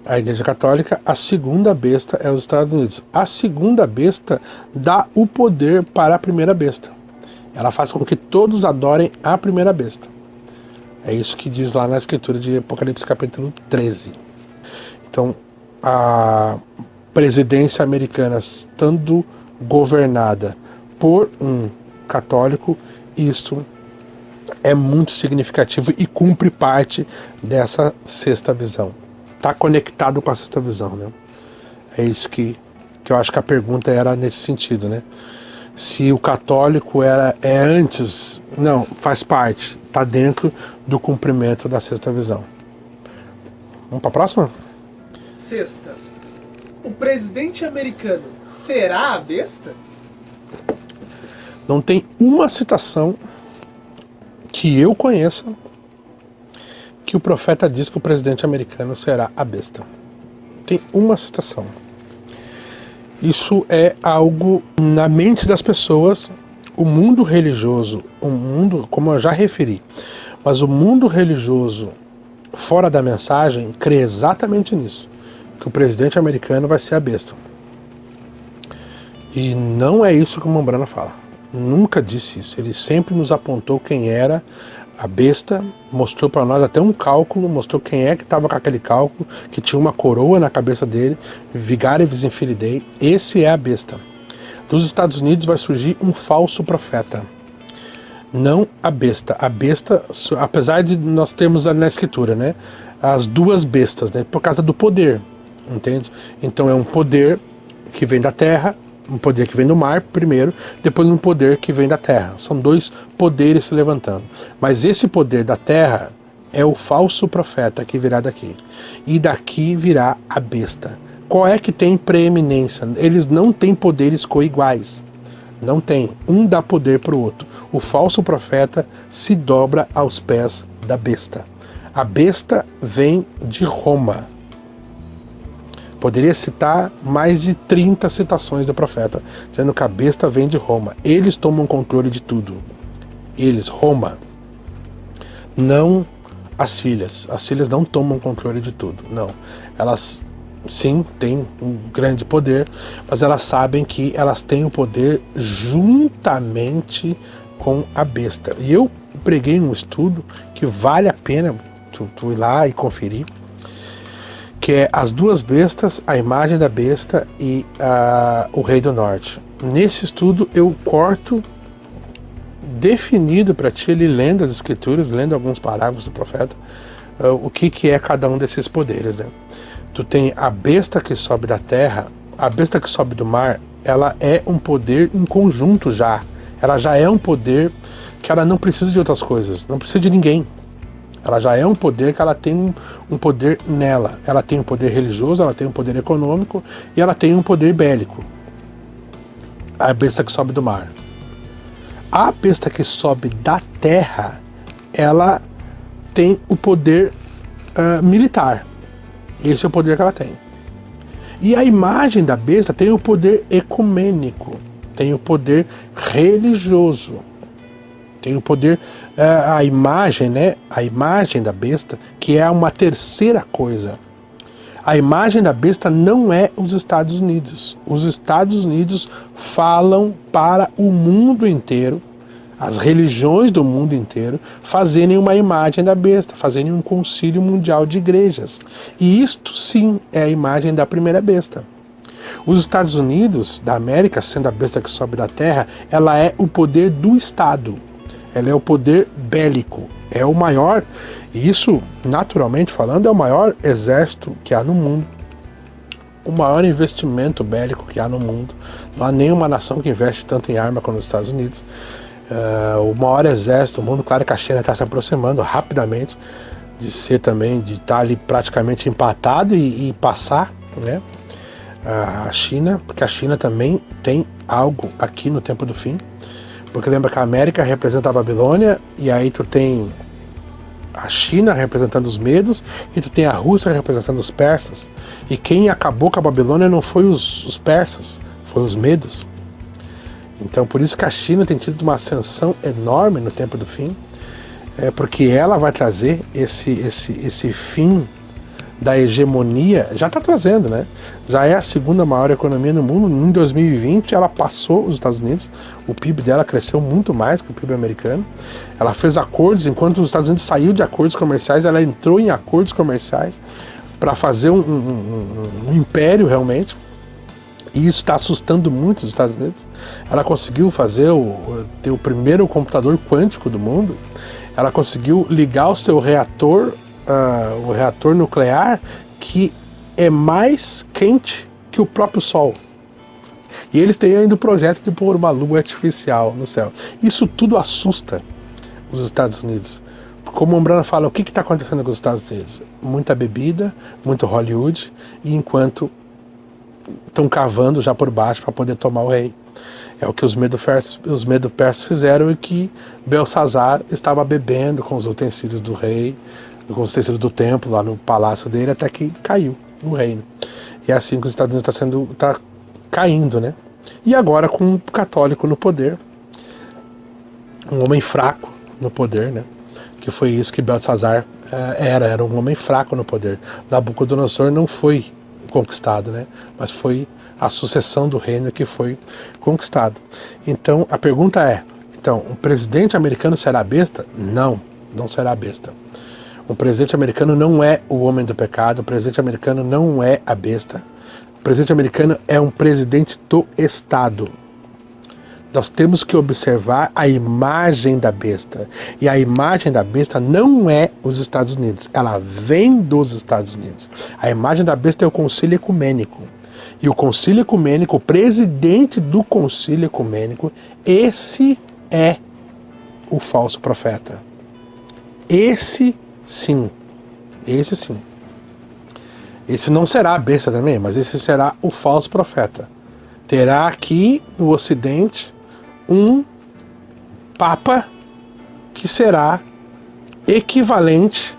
a Igreja Católica, a segunda besta é os Estados Unidos. A segunda besta dá o poder para a primeira besta. Ela faz com que todos adorem a primeira besta. É isso que diz lá na escritura de Apocalipse capítulo 13. Então, a presidência americana estando governada por um católico, isto é muito significativo e cumpre parte dessa sexta visão. Está conectado com a sexta visão, né? É isso que eu acho que a pergunta era nesse sentido, né? Se o católico é antes, não, faz parte, está dentro do cumprimento da sexta visão. Vamos para a próxima? Sexta. O presidente americano será a besta? Não tem uma citação que eu conheça que o profeta diz que o presidente americano será a besta. Tem uma citação. Isso é algo na mente das pessoas. O mundo religioso, o mundo, como eu já referi, mas o mundo religioso fora da mensagem crê exatamente nisso, que o presidente americano vai ser a besta. E não é isso que o Mombrana fala. Nunca disse isso. Ele sempre nos apontou quem era a besta, mostrou para nós até um cálculo, mostrou quem é que estava com aquele cálculo, que tinha uma coroa na cabeça dele, Vigária Visinfilidei. Esse é a besta. Dos Estados Unidos vai surgir um falso profeta, não a besta. A besta, apesar de nós termos na escritura, né, as duas bestas, né, por causa do poder, entende? Então é um poder que vem da terra, um poder que vem do mar primeiro, depois um poder que vem da terra. São dois poderes se levantando. Mas esse poder da terra é o falso profeta que virá daqui. E daqui virá a besta. Qual é que tem preeminência? Eles não têm poderes coiguais. Não tem. Um dá poder para o outro. O falso profeta se dobra aos pés da besta. A besta vem de Roma. Poderia citar mais de 30 citações do profeta, dizendo que a besta vem de Roma. Eles tomam controle de tudo. Eles, Roma. Não as filhas. As filhas não tomam controle de tudo. Não. Elas, sim, têm um grande poder, mas elas sabem que elas têm o poder juntamente com a besta. E eu preguei um estudo que vale a pena tu ir lá e conferir, que é as duas bestas, a imagem da besta e o rei do norte. Nesse estudo eu corto definido para ti, ele lendo as escrituras, lendo alguns parágrafos do profeta, o que é cada um desses poderes, né? Tu tem a besta que sobe da terra, a besta que sobe do mar, ela é um poder em conjunto já. Ela já é um poder que ela não precisa de outras coisas, não precisa de ninguém. Ela já é um poder que ela tem um poder nela. Ela tem um poder religioso, ela tem um poder econômico e ela tem um poder bélico. A besta que sobe do mar. A besta que sobe da terra, ela tem o poder militar. Esse é o poder que ela tem. E a imagem da besta tem o poder ecumênico, tem o poder religioso. Tem o poder, a imagem, né? A imagem da besta, que é uma terceira coisa. A imagem da besta não é os Estados Unidos. Os Estados Unidos falam para o mundo inteiro as religiões do mundo inteiro fazerem uma imagem da besta, fazerem um concílio mundial de igrejas. E isto sim é a imagem da primeira besta. Os Estados Unidos da América, sendo a besta que sobe da terra, ela é o poder do Estado. Ela é o poder bélico. É o maior, e isso, naturalmente falando, é o maior exército que há no mundo. O maior investimento bélico que há no mundo. Não há nenhuma nação que investe tanto em arma como os Estados Unidos. O maior exército do mundo. Claro que a China está se aproximando rapidamente de ser também, de estar ali praticamente empatado e passar, né, a China, porque a China também tem algo aqui no tempo do fim, porque lembra que a América representa a Babilônia, e aí tu tem a China representando os medos, e tu tem a Rússia representando os persas, e quem acabou com a Babilônia não foi os persas, foi os medos. Então por isso que a China tem tido uma ascensão enorme no tempo do fim, porque ela vai trazer esse fim da hegemonia, já está trazendo, né? Já é a segunda maior economia no mundo. Em 2020 ela passou os Estados Unidos, o PIB dela cresceu muito mais que o PIB americano. Ela fez acordos, enquanto os Estados Unidos saiu de acordos comerciais, ela entrou em acordos comerciais para fazer um império realmente. E isso está assustando muito os Estados Unidos. Ela conseguiu ter o primeiro computador quântico do mundo. Ela conseguiu ligar o seu reator, o reator nuclear, que é mais quente que o próprio Sol. E eles têm ainda o projeto de pôr uma lua artificial no céu. Isso tudo assusta os Estados Unidos. Como o Umbrana fala, o que está acontecendo com os Estados Unidos? Muita bebida, muito Hollywood, e enquanto estão cavando já por baixo para poder tomar o rei. É o que os Medo-persas fizeram, e que Belsazar estava bebendo com os utensílios do rei, com os utensílios do templo lá no palácio dele, até que caiu no reino. E é assim que os Estados Unidos está caindo, né? E agora com um católico no poder, um homem fraco no poder, né? Que foi isso que Belsazar era um homem fraco no poder. Nabucodonosor não foi conquistado, né? Mas foi a sucessão do reino que foi conquistado. Então a pergunta é, um presidente americano será besta? Não, não será besta. Um presidente americano não é o homem do pecado, o presidente americano não é a besta. O presidente americano é um presidente do Estado. Nós temos que observar a imagem da besta. E a imagem da besta não é os Estados Unidos, ela vem dos Estados Unidos. A imagem da besta é o Concílio Ecumênico. E o Concílio Ecumênico, o presidente do Concílio Ecumênico, esse é o falso profeta. Esse sim. Esse não será a besta também, mas esse será o falso profeta. Terá aqui no Ocidente um Papa que será equivalente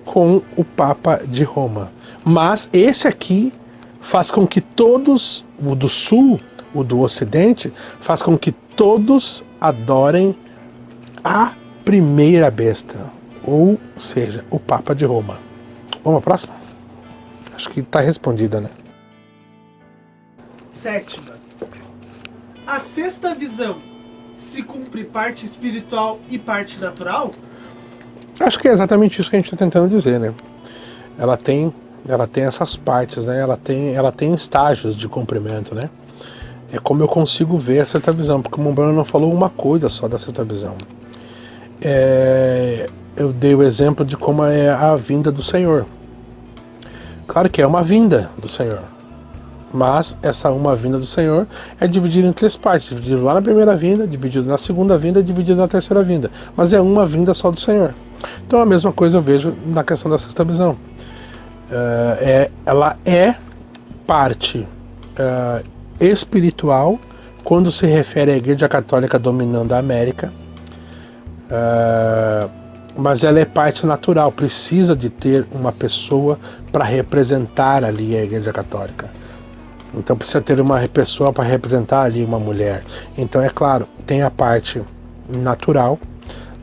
com o Papa de Roma. Mas esse aqui faz com que todos, o do Sul, o do Ocidente, faz com que todos adorem a primeira besta, ou seja, o Papa de Roma. Vamos à próxima? Acho que está respondida, né? Sétima. A sexta visão se cumpre parte espiritual e parte natural? Acho que é exatamente isso que a gente está tentando dizer, né? Ela tem essas partes, né? Ela tem estágios de cumprimento, né? É como eu consigo ver a sexta visão, porque o Umbrana não falou uma coisa só da sexta visão. Eu dei o exemplo de como é a vinda do Senhor. Claro que é uma vinda do Senhor, mas essa uma vinda do Senhor é dividida em três partes, dividido lá na primeira vinda, dividido na segunda vinda, dividido na terceira vinda, mas é uma vinda só do Senhor. Então a mesma coisa eu vejo na questão da sexta visão. Ela é parte espiritual quando se refere à Igreja Católica dominando a América, mas ela é parte natural, precisa de ter uma pessoa para representar ali a Igreja Católica. Então precisa ter uma pessoa para representar ali uma mulher. Então é claro, tem a parte natural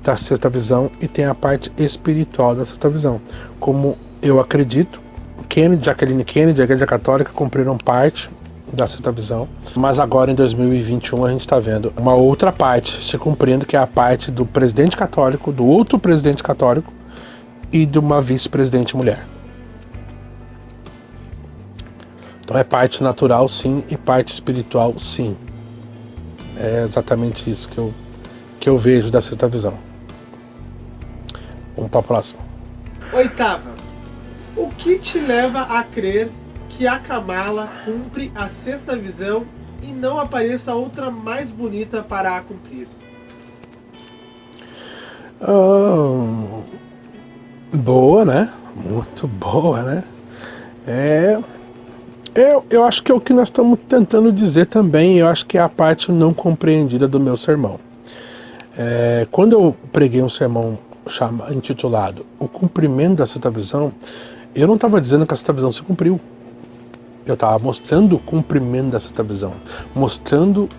da sexta visão e tem a parte espiritual da sexta visão. Como eu acredito, Jacqueline Kennedy e a Igreja Católica cumpriram parte da sexta visão, mas agora em 2021 a gente está vendo uma outra parte se cumprindo, que é a parte do presidente católico, do outro presidente católico e de uma vice-presidente mulher. Então é parte natural sim e parte espiritual sim. É exatamente isso que eu vejo da sexta visão. Vamos para a próxima. Oitava. O que te leva a crer que a Kamala cumpre a sexta visão e não apareça outra mais bonita para a cumprir? Boa, né? Muito boa, né? Eu acho que é o que nós estamos tentando dizer também. Eu acho que é a parte não compreendida do meu sermão. Quando eu preguei um sermão intitulado O Cumprimento da Sexta Visão, eu não estava dizendo que a sexta visão se cumpriu. Eu estava mostrando o cumprimento da sexta visão, mostrando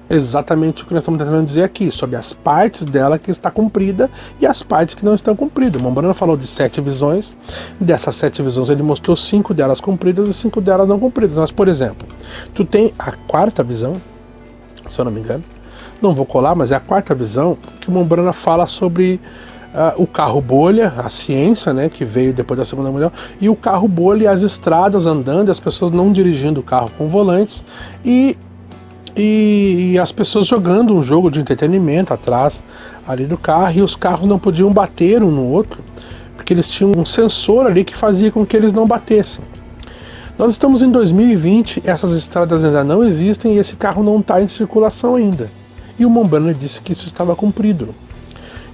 exatamente o que nós estamos tentando dizer aqui, sobre as partes dela que está cumprida e as partes que não estão cumpridas. O Mombrana falou de 7 visões, dessas 7 visões ele mostrou 5 delas cumpridas e 5 delas não cumpridas. Mas, por exemplo, tu tem a quarta visão, se eu não me engano, não vou colar, mas é a quarta visão que o Mombrana fala sobre o carro bolha, a ciência, né, que veio depois da Segunda Mundial, e o carro bolha e as estradas andando, e as pessoas não dirigindo o carro com volantes, e as pessoas jogando um jogo de entretenimento atrás ali do carro, e os carros não podiam bater um no outro, porque eles tinham um sensor ali que fazia com que eles não batessem. Nós estamos em 2020, essas estradas ainda não existem e esse carro não está em circulação ainda. E o Mombrana disse que isso estava cumprido.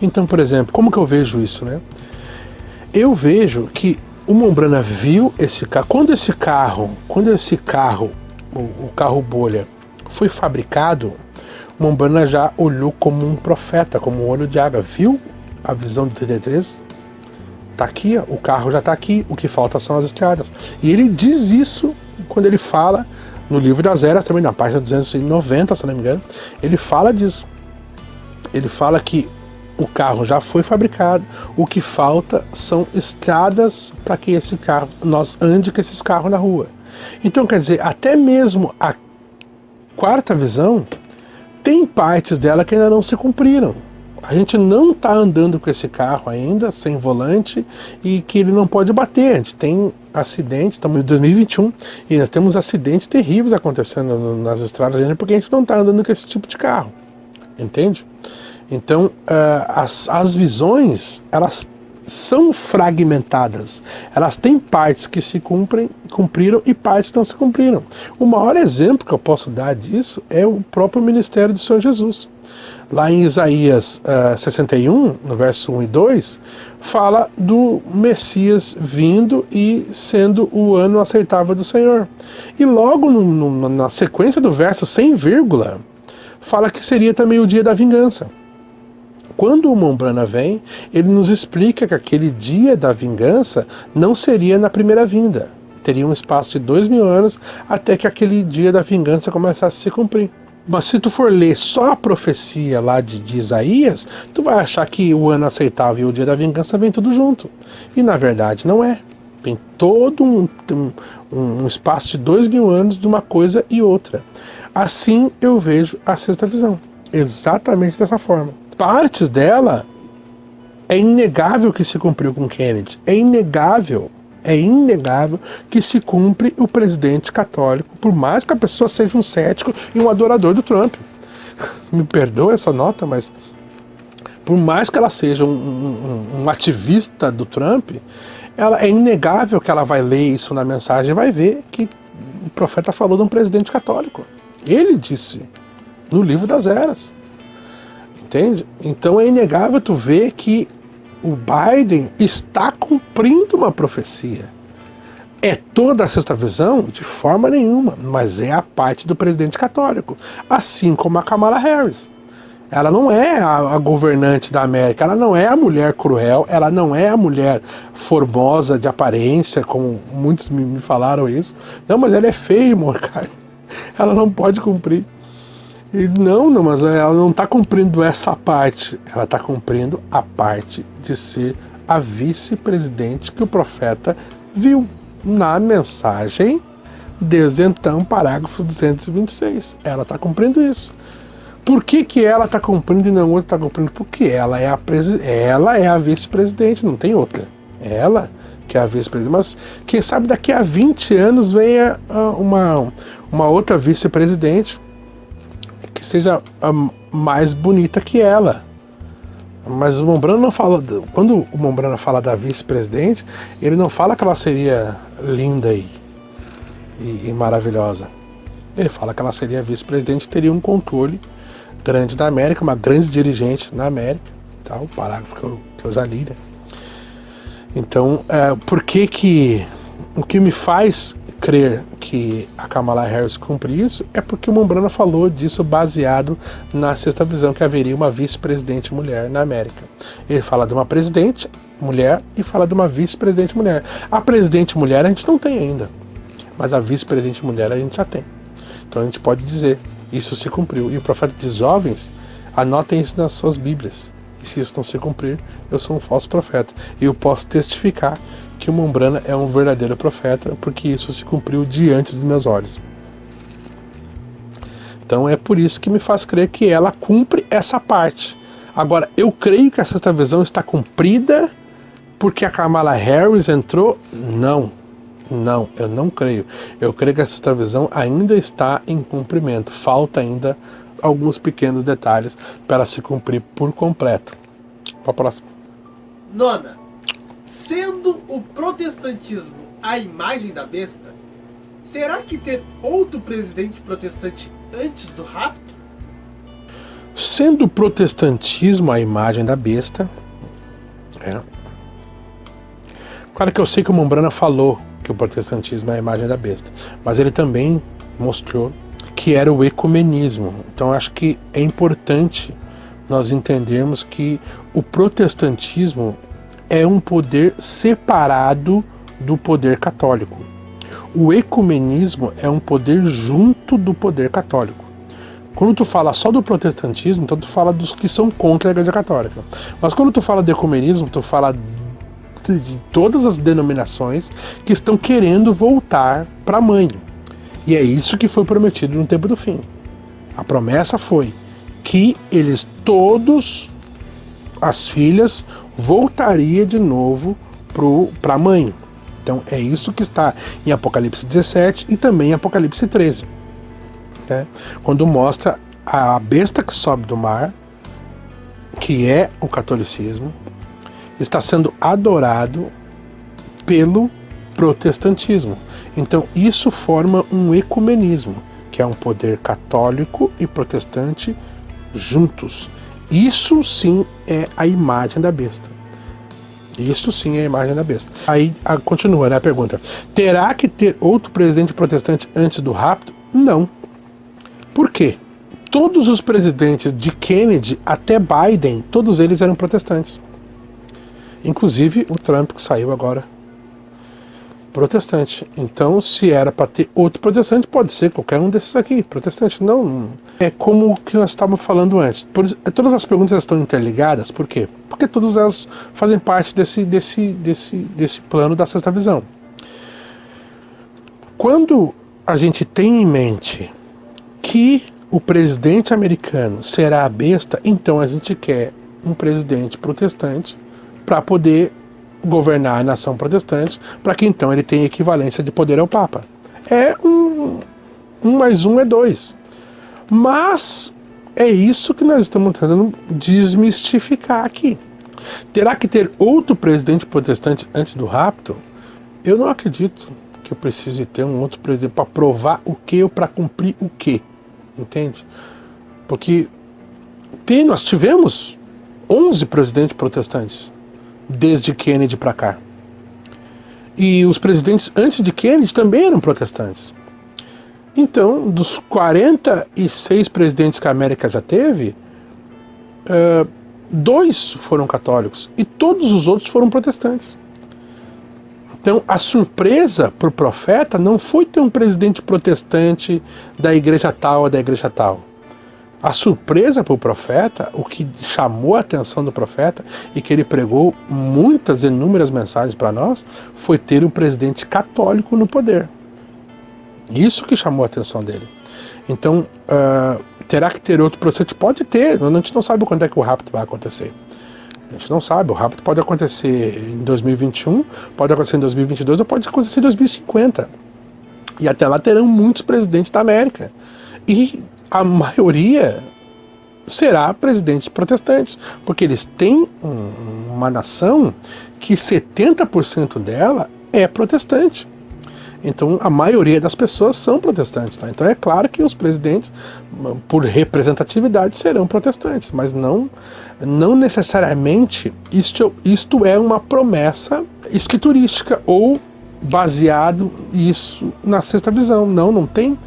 Então, por exemplo, como que eu vejo isso, né? Eu vejo que o Mombrana viu esse carro. Quando esse carro, o carro bolha, foi fabricado, o Mombrana já olhou como um profeta, como um olho de água. Viu a visão do 33? Tá aqui, ó, o carro já está aqui, o que falta são as estradas. E ele diz isso quando ele fala no livro das Eras, também na página 290, se não me engano, ele fala disso. Ele fala que o carro já foi fabricado, o que falta são estradas para que nós ande com esses carros na rua. Então, quer dizer, até mesmo a quarta visão tem partes dela que ainda não se cumpriram. A gente não está andando com esse carro ainda, sem volante, e que ele não pode bater. A gente tem acidentes, estamos em 2021, e nós temos acidentes terríveis acontecendo nas estradas ainda, porque a gente não está andando com esse tipo de carro. Entende? Então, as visões, elas são fragmentadas. Elas têm partes que se cumpriram e partes que não se cumpriram. O maior exemplo que eu posso dar disso é o próprio ministério do Senhor Jesus. Lá em Isaías 61, no verso 1 e 2, fala do Messias vindo e sendo o ano aceitável do Senhor. E logo na sequência do verso, sem vírgula, fala que seria também o dia da vingança. Quando o Mombrana vem, ele nos explica que aquele dia da vingança não seria na primeira vinda. Teria um espaço de 2000 anos até que aquele dia da vingança começasse a se cumprir. Mas se tu for ler só a profecia lá de Isaías, tu vai achar que o ano aceitável e o dia da vingança vem tudo junto. E na verdade não é. Tem todo um espaço de 2000 anos de uma coisa e outra. Assim eu vejo a sexta visão. Exatamente dessa forma. Partes dela é inegável que se cumpriu com Kennedy. É inegável que se cumpre o presidente católico, por mais que a pessoa seja um cético e um adorador do Trump. Me perdoa essa nota, mas por mais que ela seja um ativista do Trump, é inegável que ela vai ler isso na mensagem e vai ver que o profeta falou de um presidente católico. Ele disse no livro das Eras. Entende? Então é inegável tu ver que o Biden está cumprindo uma profecia. É toda a sexta visão? De forma nenhuma, mas é a parte do presidente católico. Assim como a Kamala Harris. Ela não é a governante da América, ela não é a mulher cruel, ela não é a mulher formosa de aparência, como muitos me falaram isso. Não, mas ela é feia, amor, cara. Ela não pode cumprir. E não, mas ela não está cumprindo essa parte. Ela está cumprindo a parte de ser a vice-presidente que o profeta viu na mensagem Desde então, parágrafo 226. Ela está cumprindo isso. Por que ela está cumprindo e não outra está cumprindo? Porque ela é a vice-presidente, não tem outra. Ela que é a vice-presidente. Mas quem sabe daqui a 20 anos venha uma outra vice-presidente que seja mais bonita que ela. Mas o Mombrana não fala. Quando o Mombrana fala da vice-presidente, ele não fala que ela seria linda e maravilhosa. Ele fala que ela seria vice-presidente e teria um controle grande na América, uma grande dirigente na América. Tá, o parágrafo que eu já li, né? Então, o que me faz crer que a Kamala Harris cumpre isso é porque o Mombrana falou disso baseado na sexta visão, que haveria uma vice-presidente mulher na América. Ele fala de uma presidente mulher e fala de uma vice-presidente mulher. A presidente mulher a gente não tem ainda, mas a vice-presidente mulher a gente já tem. Então a gente pode dizer, isso se cumpriu. E o profeta diz, jovens, anotem isso nas suas bíblias. E se isso não se cumprir, eu sou um falso profeta. E eu posso testificar que o Mombrana é um verdadeiro profeta, porque isso se cumpriu diante dos meus olhos. Então é por isso que me faz crer que ela cumpre essa parte. Agora, eu creio que a sexta visão está cumprida porque a Kamala Harris entrou? Não, eu não creio. Eu creio que a sexta visão ainda está em cumprimento. Falta ainda alguns pequenos detalhes para se cumprir por completo. Para a próxima. Nona. Sendo o protestantismo a imagem da besta, terá que ter outro presidente protestante antes do rapto? Sendo o protestantismo a imagem da besta, claro que eu sei que o Mombrana falou que o protestantismo é a imagem da besta, mas ele também mostrou que era o ecumenismo. Então acho que é importante nós entendermos que o protestantismo é um poder separado do poder católico. O ecumenismo é um poder junto do poder católico. Quando tu fala só do protestantismo, então tu fala dos que são contra a Igreja Católica. Mas quando tu fala do ecumenismo, tu fala de todas as denominações que estão querendo voltar para a mãe. E é isso que foi prometido no tempo do fim. A promessa foi que eles todos, as filhas, voltaria de novo para a mãe. Então é isso que está em Apocalipse 17 e também em Apocalipse 13. Né? Quando mostra a besta que sobe do mar, que é o catolicismo, está sendo adorado pelo protestantismo. Então isso forma um ecumenismo, que é um poder católico e protestante juntos. Isso sim é a imagem da besta. Isso sim é a imagem da besta. Aí continua, né, a pergunta. Terá que ter outro presidente protestante antes do rapto? Não. Por quê? Todos os presidentes de Kennedy até Biden, todos eles eram protestantes. Inclusive o Trump, que saiu agora, protestante. Então, se era para ter outro protestante, pode ser qualquer um desses aqui, protestante. Não, é como o que nós estávamos falando antes. Todas as perguntas estão interligadas, por quê? Porque todas elas fazem parte desse plano da sexta visão. Quando a gente tem em mente que o presidente americano será a besta, então a gente quer um presidente protestante para poder governar a nação protestante, para que então ele tenha equivalência de poder ao Papa. É um mais um é 2. Mas é isso que nós estamos tentando desmistificar aqui. Terá que ter outro presidente protestante antes do rapto? Eu não acredito que eu precise ter um outro presidente para provar o que ou para cumprir o que. Entende? Porque nós tivemos 11 presidentes protestantes desde Kennedy para cá. E os presidentes antes de Kennedy também eram protestantes. Então, dos 46 presidentes que a América já teve, 2 foram católicos e todos os outros foram protestantes. Então, a surpresa para o profeta não foi ter um presidente protestante da igreja tal ou da igreja tal. A surpresa para o profeta, o que chamou a atenção do profeta e que ele pregou inúmeras mensagens para nós, foi ter um presidente católico no poder. Isso que chamou a atenção dele. Então, terá que ter outro processo? Pode ter, a gente não sabe quando é que o rapto vai acontecer. A gente não sabe, o rapto pode acontecer em 2021, pode acontecer em 2022 ou pode acontecer em 2050. E até lá terão muitos presidentes da América. E a maioria será presidentes protestantes, porque eles têm uma nação que 70% dela é protestante. Então a maioria das pessoas são protestantes, tá? Então é claro que os presidentes, por representatividade, serão protestantes, mas não necessariamente isto é uma promessa escriturística ou baseado isso na sexta visão. Não tem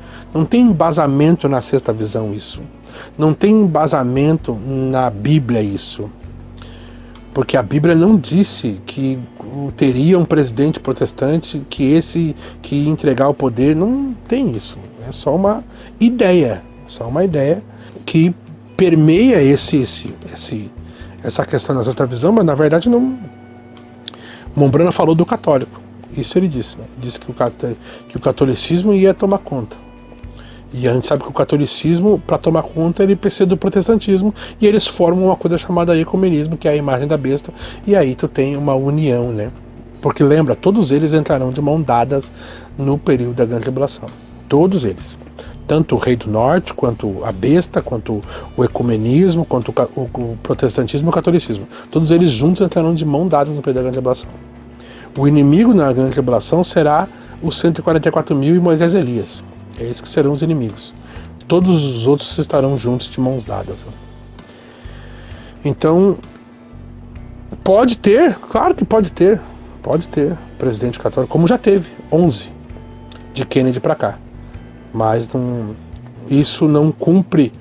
embasamento na sexta visão isso. Não tem embasamento na Bíblia isso. Porque a Bíblia não disse que teria um presidente protestante que ia entregar o poder. Não tem isso. É só uma ideia. Só uma ideia que permeia essa questão da sexta visão, mas na verdade não. Mombrana falou do católico. Isso ele disse, né? Disse que o catolicismo ia tomar conta. E a gente sabe que o catolicismo, para tomar conta, ele precisa do protestantismo, e eles formam uma coisa chamada ecumenismo, que é a imagem da besta, e aí tu tem uma união, né? Porque lembra, todos eles entrarão de mão dadas no período da grande tribulação. Todos eles. Tanto o rei do norte, quanto a besta, quanto o ecumenismo, quanto o protestantismo e o catolicismo. Todos eles juntos entrarão de mão dadas no período da grande tribulação. O inimigo na grande tribulação será os 144 mil e Moisés e Elias. É esses que serão os inimigos. Todos os outros estarão juntos de mãos dadas. Então, pode ter, claro que pode ter presidente católico, como já teve, 11, de Kennedy para cá. Mas isso não cumpre,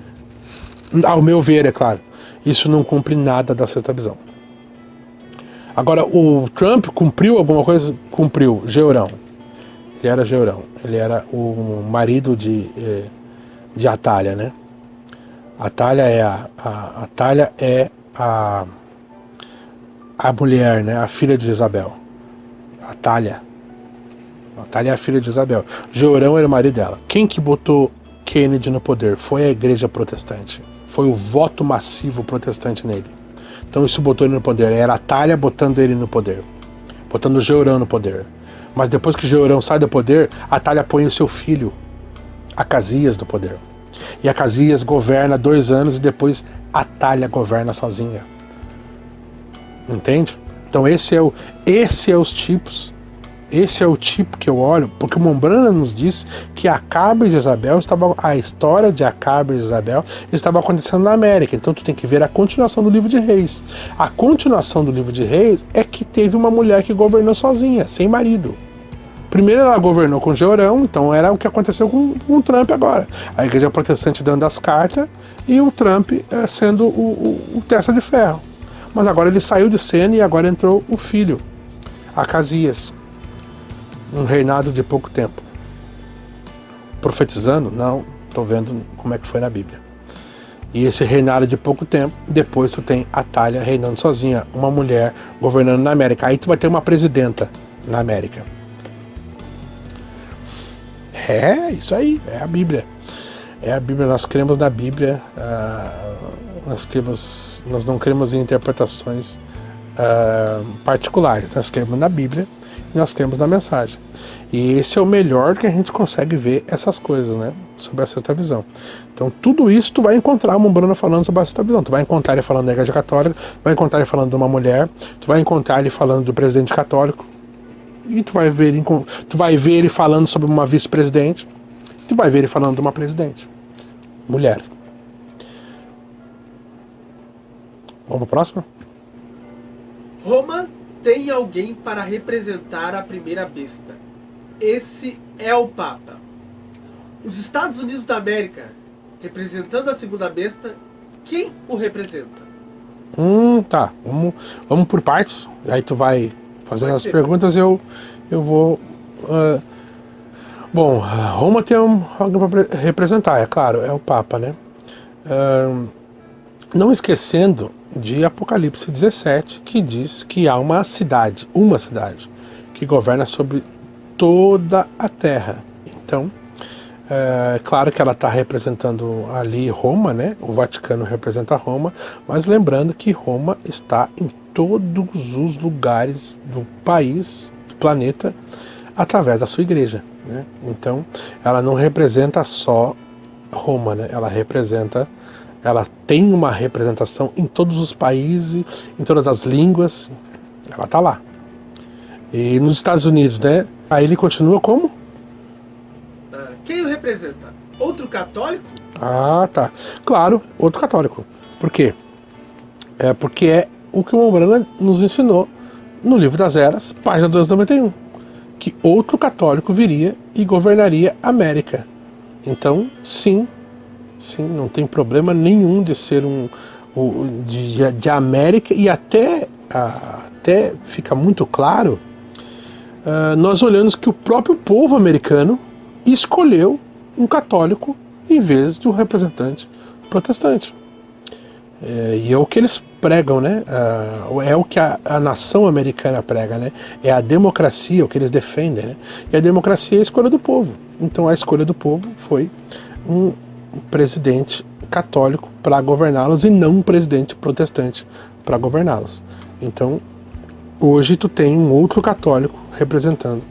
ao meu ver, é claro, isso não cumpre nada da sexta visão. Agora, o Trump cumpriu alguma coisa? Cumpriu, Georão. Ele era Georão. Ele era o marido de Atália, né? Atália é a mulher, né? A filha de Isabel. Atália é a filha de Isabel. Georão era o marido dela. Quem que botou Kennedy no poder? Foi a igreja protestante. Foi o voto massivo protestante nele. Então isso botou ele no poder. Era Atália botando ele no poder. Botando Georão no poder. Mas depois que Georão sai do poder, Atália põe o seu filho, Acasias, no poder. E Acasias governa 2 anos e depois Atália governa sozinha. Entende? Então esse é os tipos. Esse é o tipo que eu olho, porque o Mombrana nos diz que Acabe e Jezabel a história de Acabe e Jezabel estava acontecendo na América. Então tu tem que ver a continuação do livro de Reis. A continuação do livro de Reis é que teve uma mulher que governou sozinha, sem marido. Primeiro ela governou com Georão, então era o que aconteceu com o Trump agora. A igreja protestante dando as cartas e o Trump sendo o testa de ferro. Mas agora ele saiu de cena e agora entrou o filho, Acasias. Um reinado de pouco tempo. Profetizando? Não, estou vendo como é que foi na Bíblia. E esse reinado de pouco tempo, depois tu tem Atália reinando sozinha, uma mulher governando na América. Aí tu vai ter uma presidenta na América. É, isso aí, é a Bíblia. É a Bíblia, nós cremos na Bíblia, nós não cremos em interpretações particulares, nós cremos na Bíblia. Nós cremos na mensagem. E esse é o melhor que a gente consegue ver essas coisas, né? Sobre a sexta visão. Então, tudo isso tu vai encontrar o Mombrana falando sobre a sexta visão. Tu vai encontrar ele falando da igreja católica, tu vai encontrar ele falando de uma mulher, tu vai encontrar ele falando do presidente católico, e tu vai ver ele falando sobre uma vice-presidente, tu vai ver ele falando de uma presidente. Mulher. Vamos para a próxima? Roma tem alguém para representar a primeira besta. Esse é o Papa. Os Estados Unidos da América, representando a segunda besta, quem o representa? Tá. Vamos por partes. Aí tu vai fazendo as perguntas, eu vou... Bom, Roma tem alguém para representar, é claro, é o Papa, né? Não esquecendo de Apocalipse 17, que diz que há uma cidade, que governa sobre toda a terra. Então, É claro que ela está representando ali Roma, né? O Vaticano representa Roma, mas lembrando que Roma está em todos os lugares do país, do planeta, através da sua igreja, né? Então, ela não representa só Roma, né? Ela tem uma representação em todos os países, em todas as línguas, ela está lá. E nos Estados Unidos, né? Aí ele continua como? Quem o representa? Outro católico? Ah, tá. Claro, outro católico. Por quê? Porque é o que o Mombrana nos ensinou no Livro das Eras, página 291, que outro católico viria e governaria a América. Então, sim, não tem problema nenhum de ser de América, e até fica muito claro, nós olhamos que o próprio povo americano escolheu um católico em vez de um representante protestante. E é o que eles pregam, né? É o que a nação americana prega, né? É a democracia, o que eles defendem, né? E a democracia é a escolha do povo. Então a escolha do povo foi um presidente católico para governá-los e não um presidente protestante para governá-los. Então hoje tu tem um outro católico representando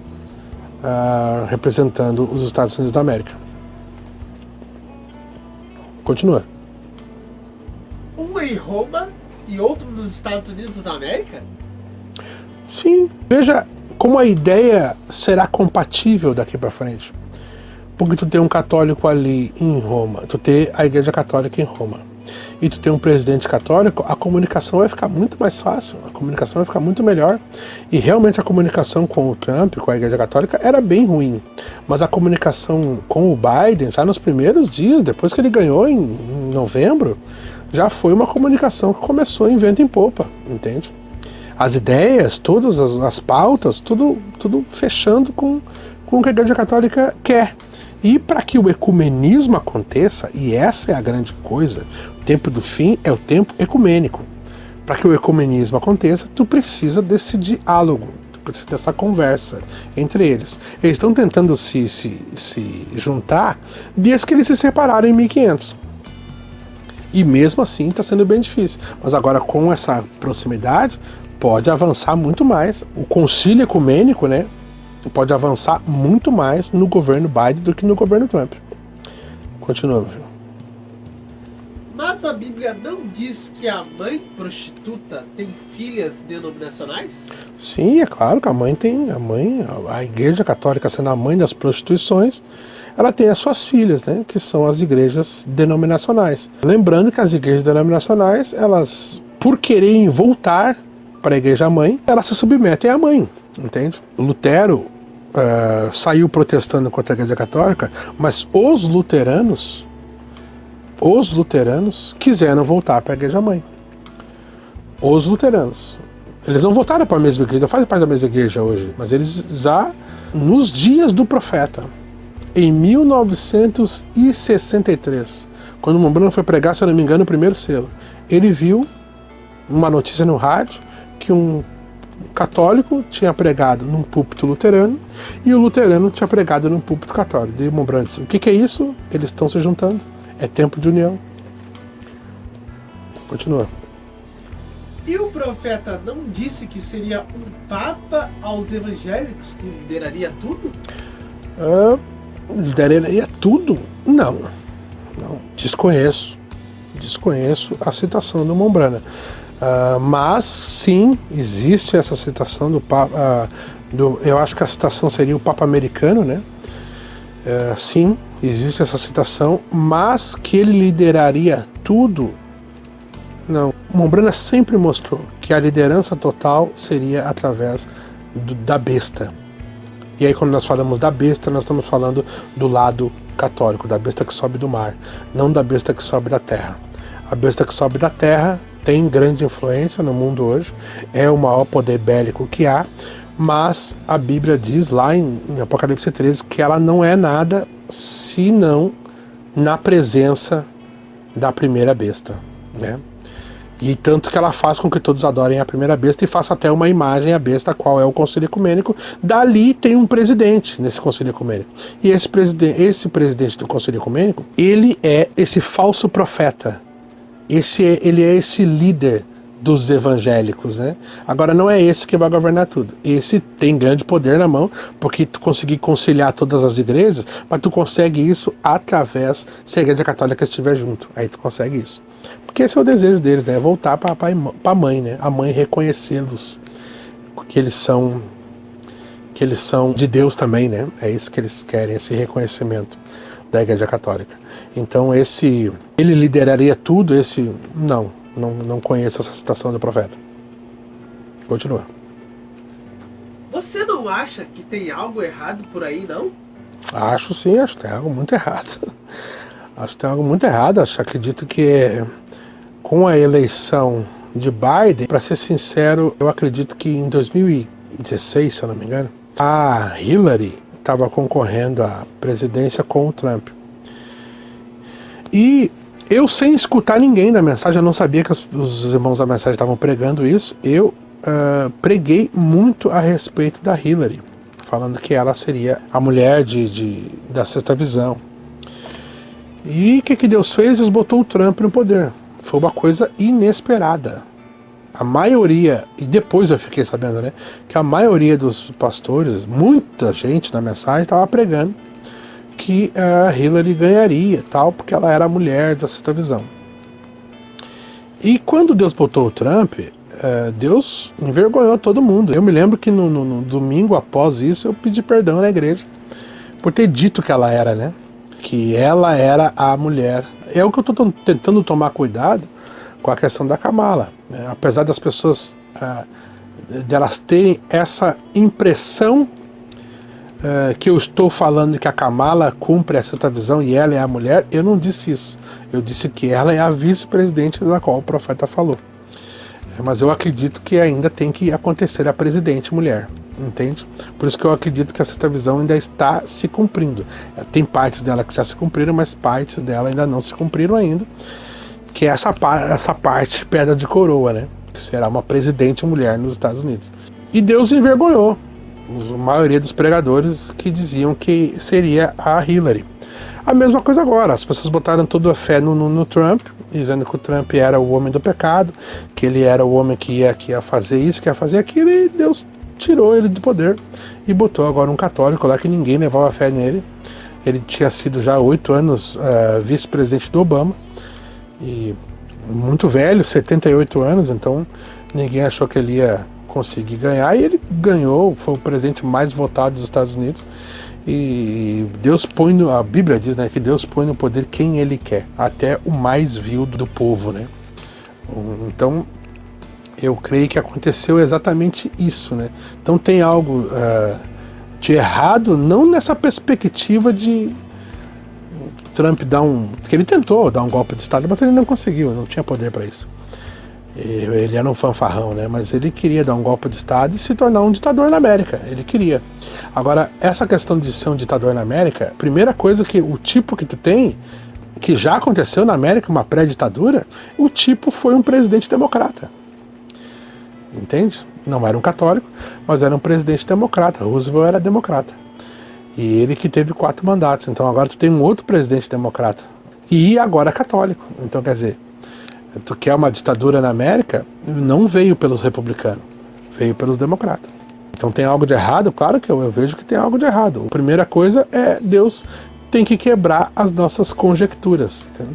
os Estados Unidos da América. Continua. Um em Roma e outro nos Estados Unidos da América? Sim. Veja como a ideia será compatível daqui para frente. Porque tu tem um católico ali em Roma, tu tem a Igreja Católica em Roma, e tu tem um presidente católico, a comunicação vai ficar muito mais fácil, a comunicação vai ficar muito melhor. E realmente a comunicação com o Trump, com a Igreja Católica, era bem ruim. Mas a comunicação com o Biden, já nos primeiros dias, depois que ele ganhou em novembro, já foi uma comunicação que começou em vento em popa, entende? As ideias, todas as pautas, tudo fechando com o que a Igreja Católica quer. E para que o ecumenismo aconteça, e essa é a grande coisa, o tempo do fim é o tempo ecumênico. Para que o ecumenismo aconteça, tu precisa desse diálogo, tu precisa dessa conversa entre eles. Eles estão tentando se juntar desde que eles se separaram em 1500. E mesmo assim está sendo bem difícil. Mas agora com essa proximidade, pode avançar muito mais. O concílio ecumênico, né, pode avançar muito mais no governo Biden do que no governo Trump. Continua, meu filho. Mas a Bíblia não diz que a mãe prostituta tem filhas denominacionais? Sim, é claro que a Igreja Católica, sendo a mãe das prostituições, ela tem as suas filhas, né, que são as igrejas denominacionais. Lembrando que as igrejas denominacionais, elas, por quererem voltar para a igreja mãe, elas se submetem à mãe, entende? Lutero saiu protestando contra a Igreja Católica, mas os luteranos quiseram voltar para a igreja mãe. Os luteranos. Eles não voltaram para a mesma igreja, fazem parte da mesma igreja hoje, mas eles já, nos dias do profeta, em 1963, quando o Mombrana foi pregar, se eu não me engano, o primeiro selo, ele viu uma notícia no rádio que um católico tinha pregado num púlpito luterano e o luterano tinha pregado num púlpito católico. E o Mombrana disse: o que é isso? Eles estão se juntando. É tempo de união. Continua. E o profeta não disse que seria um papa aos evangélicos que lideraria tudo? Lideraria tudo? Não. Desconheço a citação do Mombrana. Mas sim, existe essa citação do Papa. Eu acho que a citação seria o Papa americano, né? Sim, existe essa citação, mas que ele lideraria tudo, não. Mombrana sempre mostrou que a liderança total seria através da besta. E aí quando nós falamos da besta, nós estamos falando do lado católico, da besta que sobe do mar, não da besta que sobe da terra. A besta que sobe da terra tem grande influência no mundo hoje, é o maior poder bélico que há, mas a Bíblia diz lá em Apocalipse 13 que ela não é nada senão na presença da primeira besta, né? E tanto que ela faz com que todos adorem a primeira besta e faça até uma imagem à besta, qual é o Conselho Ecumênico. Dali tem um presidente nesse Conselho Ecumênico. E esse presidente do Conselho Ecumênico, ele é esse falso profeta. Ele é esse líder dos evangélicos, né? Agora não é esse que vai governar tudo. Esse tem grande poder na mão, porque tu conseguir conciliar todas as igrejas, mas tu consegue isso através, se a Igreja Católica estiver junto. Aí tu consegue isso. Porque esse é o desejo deles, né? Voltar para a mãe, né? A mãe reconhecê-los, que eles são de Deus também, né? É isso que eles querem, esse reconhecimento da Igreja Católica. Então ele lideraria tudo, não conheço essa citação do profeta. Continua. Você não acha que tem algo errado por aí, não? Acho sim, acho que tem algo muito errado. Acho que tem algo muito errado. Acredito que com a eleição de Biden, para ser sincero, eu acredito que em 2016, se eu não me engano, a Hillary estava concorrendo à presidência com o Trump. E eu, sem escutar ninguém da mensagem, eu não sabia que os irmãos da mensagem estavam pregando isso, eu preguei muito a respeito da Hillary, falando que ela seria a mulher da sexta visão. E o que Deus fez? Deus botou o Trump no poder. Foi uma coisa inesperada. A maioria, e depois eu fiquei sabendo, né, que a maioria dos pastores, muita gente na mensagem estava pregando que a Hillary ganharia, tal, porque ela era a mulher da sexta visão. E quando Deus botou o Trump, Deus envergonhou todo mundo. Eu me lembro que no domingo após isso eu pedi perdão na igreja por ter dito que ela era, né? Que ela era a mulher. É o que eu estou tentando tomar cuidado com a questão da Kamala, né? Apesar das pessoas delas terem essa impressão que eu estou falando que a Kamala cumpre essa visão e ela é a mulher, eu não disse isso. Eu disse que ela é a vice-presidente da qual o profeta falou. Mas eu acredito que ainda tem que acontecer a presidente mulher, entende? Por isso que eu acredito que essa visão ainda está se cumprindo. Tem partes dela que já se cumpriram, mas partes dela ainda não se cumpriram ainda. Que é essa parte pedra de coroa, né? Que será uma presidente mulher nos Estados Unidos. E Deus envergonhou a maioria dos pregadores que diziam que seria a Hillary. A mesma coisa agora, as pessoas botaram toda a fé no Trump, dizendo que o Trump era o homem do pecado, que ele era o homem que ia fazer isso, que ia fazer aquilo, e Deus tirou ele do poder e botou agora um católico lá que ninguém levava fé nele. Ele tinha sido já 8 anos vice-presidente do Obama, e muito velho, 78 anos, então ninguém achou que ele ia conseguir ganhar, e ele ganhou, foi o presidente mais votado dos Estados Unidos. E Deus põe, a Bíblia diz, né, que Deus põe no poder quem Ele quer, até o mais vil do povo, né? Então, eu creio que aconteceu exatamente isso, né? Então tem algo de errado, não nessa perspectiva de Trump que ele tentou dar um golpe de Estado, mas ele não conseguiu, não tinha poder para isso. Ele era um fanfarrão, né? Mas ele queria dar um golpe de Estado e se tornar um ditador na América. Ele queria. Agora, essa questão de ser um ditador na América, primeira coisa que o tipo que tu tem, que já aconteceu na América, uma pré-ditadura, o tipo foi um presidente democrata. Entende? Não era um católico, mas era um presidente democrata. Roosevelt era democrata. E ele que teve 4 mandatos. Então agora tu tem um outro presidente democrata. E agora católico. Então quer dizer, tu quer uma ditadura na América, não veio pelos republicanos, veio pelos democratas. Então tem algo de errado? Claro que eu vejo que tem algo de errado. A primeira coisa é Deus tem que quebrar as nossas conjecturas. Entendeu?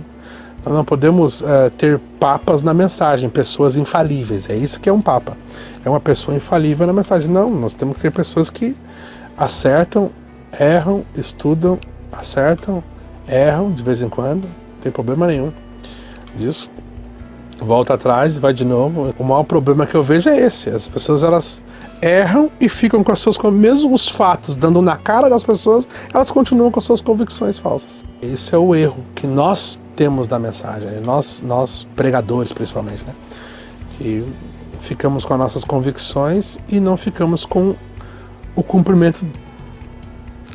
Nós não podemos ter papas na mensagem, pessoas infalíveis. É isso que é um papa. É uma pessoa infalível na mensagem. Não, nós temos que ter pessoas que acertam, erram, estudam, acertam, erram de vez em quando. Não tem problema nenhum disso. Volta atrás e vai de novo. O maior problema que eu vejo é esse. As pessoas, elas erram e ficam com as suas... Mesmo os fatos dando na cara das pessoas, elas continuam com as suas convicções falsas. Esse é o erro que nós temos na mensagem. Né? Nós pregadores, principalmente, né? Que ficamos com as nossas convicções e não ficamos com o cumprimento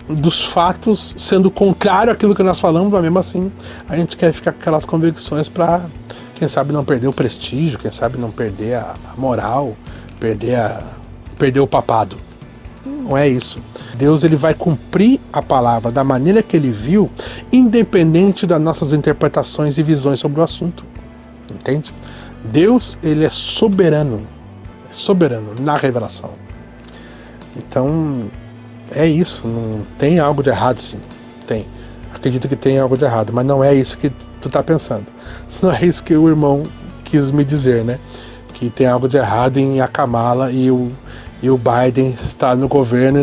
dos fatos, sendo contrário àquilo que nós falamos, mas mesmo assim a gente quer ficar com aquelas convicções para quem sabe não perder o prestígio, quem sabe não perder a moral, perder o papado. Não é isso. Deus ele vai cumprir a palavra da maneira que ele viu, independente das nossas interpretações e visões sobre o assunto. Entende? Deus ele é soberano na revelação. Então, é isso. Não tem algo de errado, sim. Tem. Acredito que tem algo de errado, mas não é isso que tu está pensando. Não é isso que o irmão quis me dizer, né? Que tem algo de errado em a Kamala e o Biden estar no governo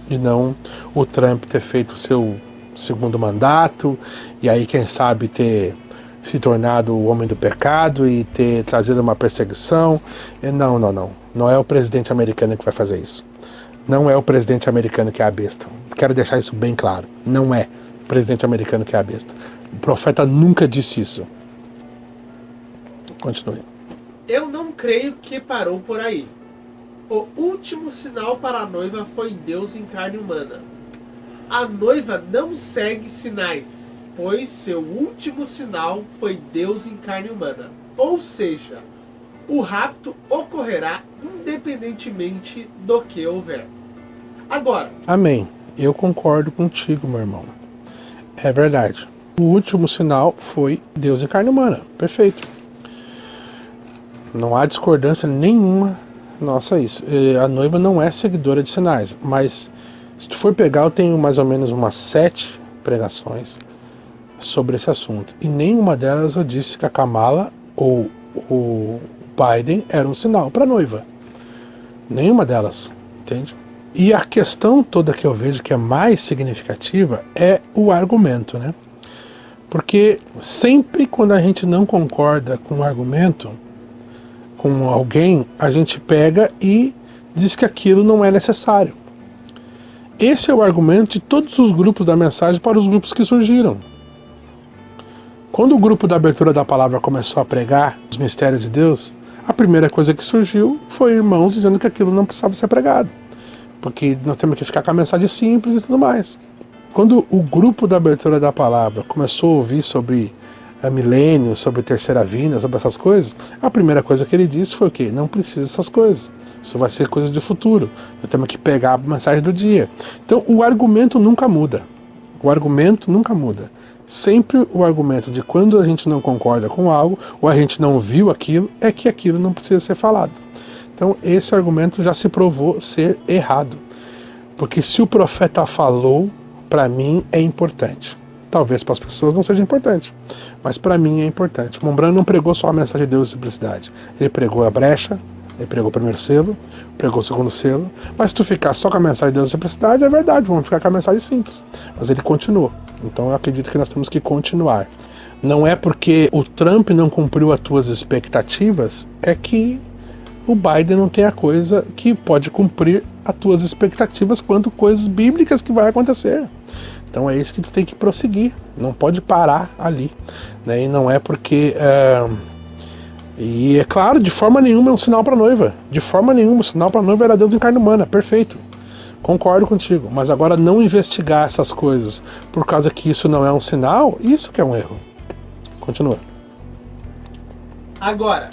e não o Trump ter feito o seu segundo mandato e aí, quem sabe, ter se tornado o homem do pecado e ter trazido uma perseguição. Não. Não é o presidente americano que vai fazer isso. Não é o presidente americano que é a besta. Quero deixar isso bem claro. Não é o presidente americano que é a besta. O profeta nunca disse isso. Continue. Eu não creio que parou por aí. O último sinal para a noiva foi Deus em carne humana. A noiva não segue sinais, pois seu último sinal foi Deus em carne humana. Ou seja, o rapto ocorrerá independentemente do que houver. Agora. Amém. Eu concordo contigo, meu irmão. É verdade. O último sinal foi Deus em carne humana. Perfeito. Não há discordância nenhuma nossa isso. A noiva não é seguidora de sinais, mas se tu for pegar, eu tenho mais ou menos umas 7 pregações sobre esse assunto. E nenhuma delas eu disse que a Kamala ou o Biden era um sinal para a noiva. Nenhuma delas, entende? E a questão toda que eu vejo que é mais significativa é o argumento, né? Porque sempre quando a gente não concorda com um argumento, com alguém, a gente pega e diz que aquilo não é necessário. Esse é o argumento de todos os grupos da mensagem para os grupos que surgiram. Quando o grupo da abertura da palavra começou a pregar os mistérios de Deus, a primeira coisa que surgiu foi irmãos dizendo que aquilo não precisava ser pregado, porque nós temos que ficar com a mensagem simples e tudo mais. Quando o grupo da abertura da palavra começou a ouvir sobre a milênio, sobre a terceira vinda, sobre essas coisas, a primeira coisa que ele disse foi o quê? Não precisa dessas coisas. Isso vai ser coisa de futuro. Nós temos que pegar a mensagem do dia. Então, o argumento nunca muda. O argumento nunca muda. Sempre o argumento de quando a gente não concorda com algo, ou a gente não viu aquilo, é que aquilo não precisa ser falado. Então, esse argumento já se provou ser errado. Porque se o profeta falou, para mim é importante. Talvez para as pessoas não seja importante, mas para mim é importante. Mombrano não pregou só a mensagem de Deus e simplicidade. Ele pregou a brecha, ele pregou o primeiro selo, pregou o segundo selo. Mas se tu ficar só com a mensagem de Deus e simplicidade, é verdade, vamos ficar com a mensagem simples. Mas ele continuou. Então eu acredito que nós temos que continuar. Não é porque o Trump não cumpriu as tuas expectativas, é que o Biden não tem a coisa que pode cumprir as tuas expectativas quanto coisas bíblicas que vai acontecer. Então é isso que tu tem que prosseguir, não pode parar ali, né? E não é porque... E é claro, de forma nenhuma é um sinal para a noiva, de forma nenhuma o sinal para a noiva era Deus em carne humana, perfeito, concordo contigo, mas agora não investigar essas coisas por causa que isso não é um sinal, isso que é um erro. Continua. Agora,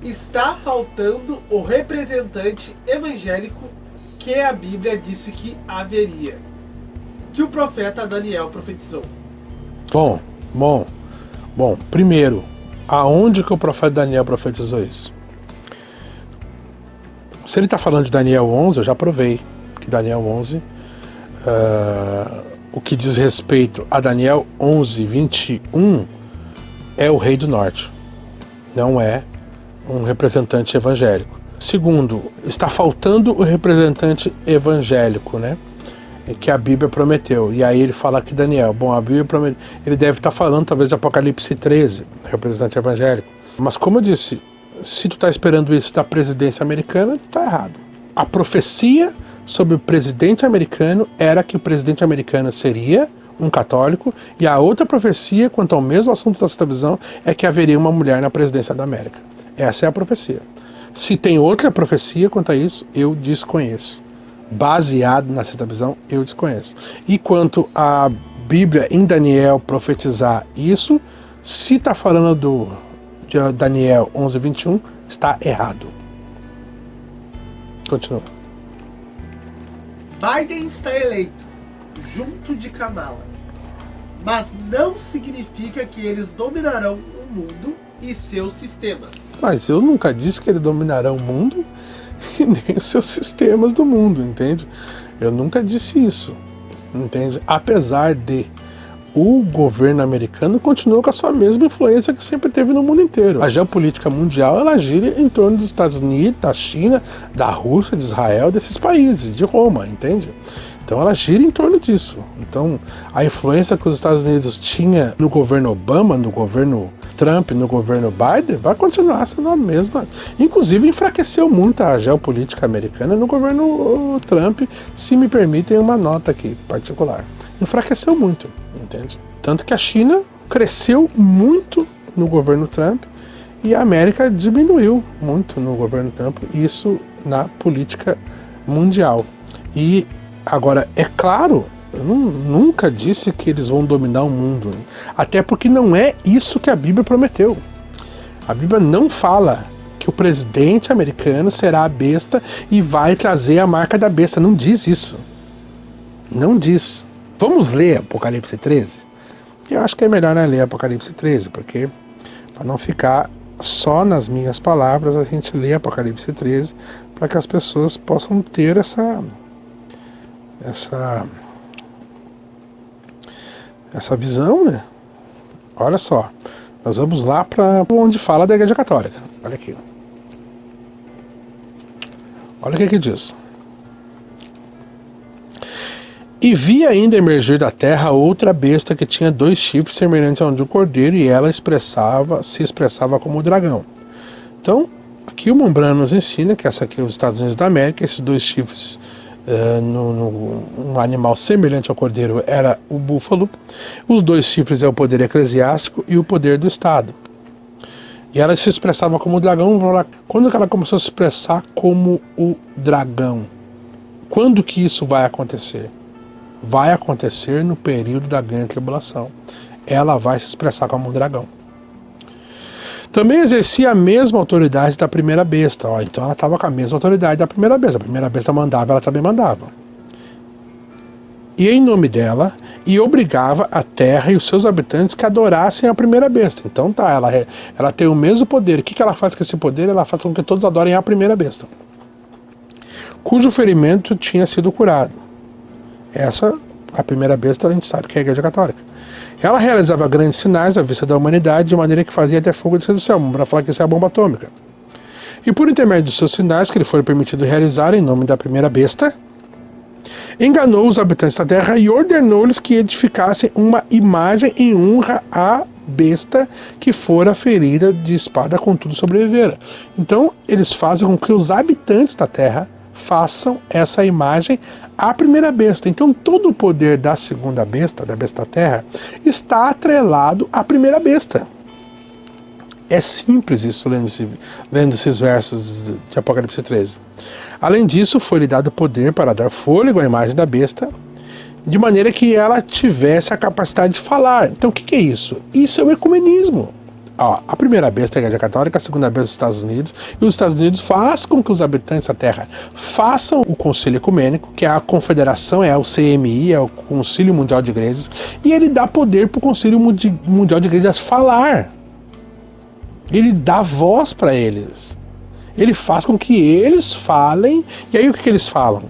está faltando o representante evangélico que a Bíblia disse que haveria, que o profeta Daniel profetizou. Bom, primeiro, aonde que o profeta Daniel profetizou isso? Se ele está falando de Daniel 11, eu já provei que Daniel 11, o que diz respeito a Daniel 11, 21, é o rei do norte, não é um representante evangélico. Segundo, está faltando o representante evangélico, né? Que a Bíblia prometeu. E aí ele fala que Daniel, a Bíblia prometeu. Ele deve estar falando talvez de Apocalipse 13, representante evangélico. Mas como eu disse, se tu está esperando isso da presidência americana, tu está errado. A profecia sobre o presidente americano era que o presidente americano seria um católico, e a outra profecia, quanto ao mesmo assunto da sexta visão, é que haveria uma mulher na presidência da América. Essa é a profecia. Se tem outra profecia quanto a isso, eu desconheço. Baseado na sexta visão, eu desconheço. E quanto à Bíblia em Daniel profetizar isso, se está falando de Daniel 11:21 está errado. Continua. Biden está eleito, junto de Kamala. Mas não significa que eles dominarão o mundo e seus sistemas. Mas eu nunca disse que ele dominará o mundo e nem os seus sistemas do mundo, entende? Eu nunca disse isso, entende? Apesar de o governo americano continua com a sua mesma influência que sempre teve no mundo inteiro. A geopolítica mundial, ela gira em torno dos Estados Unidos, da China, da Rússia, de Israel, desses países, de Roma, entende? Então ela gira em torno disso. Então a influência que os Estados Unidos tinha no governo Obama, no governo Trump, no governo Biden, vai continuar sendo a mesma. Inclusive enfraqueceu muito a geopolítica americana no governo Trump, se me permitem uma nota aqui particular. Enfraqueceu muito, entende? Tanto que a China cresceu muito no governo Trump e a América diminuiu muito no governo Trump, isso na política mundial. E agora, é claro, eu nunca disse que eles vão dominar o mundo, até porque não é isso que a Bíblia prometeu. A Bíblia não fala que o presidente americano será a besta e vai trazer a marca da besta, não diz isso. Não diz. Vamos ler Apocalipse 13? Eu acho que é melhor ler Apocalipse 13, porque para não ficar só nas minhas palavras, a gente lê Apocalipse 13 para que as pessoas possam ter essa visão, né? Olha só, nós vamos lá para onde fala da Igreja Católica. Olha aqui. Olha o que diz. E vi ainda emergir da terra outra besta que tinha 2 chifres semelhantes ao de um cordeiro, e ela se expressava como o dragão. Então, aqui o Mombrano nos ensina que essa aqui é os Estados Unidos da América, esses 2 chifres um animal semelhante ao cordeiro era o búfalo. Os 2 chifres é o poder eclesiástico e o poder do Estado. E ela se expressava como o dragão. Quando ela começou a se expressar como o dragão? Quando que isso vai acontecer? Vai acontecer no período da grande tribulação. Ela vai se expressar como um dragão. Também exercia a mesma autoridade da primeira besta. Então ela estava com a mesma autoridade da primeira besta. A primeira besta mandava, ela também mandava. E em nome dela, e obrigava a terra e os seus habitantes que adorassem a primeira besta. Então tá, ela tem o mesmo poder. O que ela faz com esse poder? Ela faz com que todos adorem a primeira besta, cujo ferimento tinha sido curado. A primeira besta, a gente sabe que é a Igreja Católica. Ela realizava grandes sinais à vista da humanidade, de maneira que fazia até fogo descer do céu, para falar que isso é a bomba atômica. E por intermédio dos seus sinais, que lhe foram permitido realizar em nome da primeira besta, enganou os habitantes da terra e ordenou-lhes que edificassem uma imagem em honra à besta que fora ferida de espada, contudo sobrevivera. Então, eles fazem com que os habitantes da terra façam essa imagem à primeira besta. Então todo o poder da segunda besta, da besta da terra, está atrelado à primeira besta. É simples isso, lendo esses versos de Apocalipse 13. Além disso, foi-lhe dado poder para dar fôlego à imagem da besta, de maneira que ela tivesse a capacidade de falar. Então o que é isso? Isso é o ecumenismo. A primeira besta é a Igreja Católica, a segunda besta é os Estados Unidos, e os Estados Unidos faz com que os habitantes da Terra façam o Concílio Ecumênico, que é a confederação, é o CMI, é o Concílio Mundial de Igrejas, e ele dá poder para o Concílio Mundial de Igrejas falar. Ele dá voz para eles. Ele faz com que eles falem, e aí o que eles falam?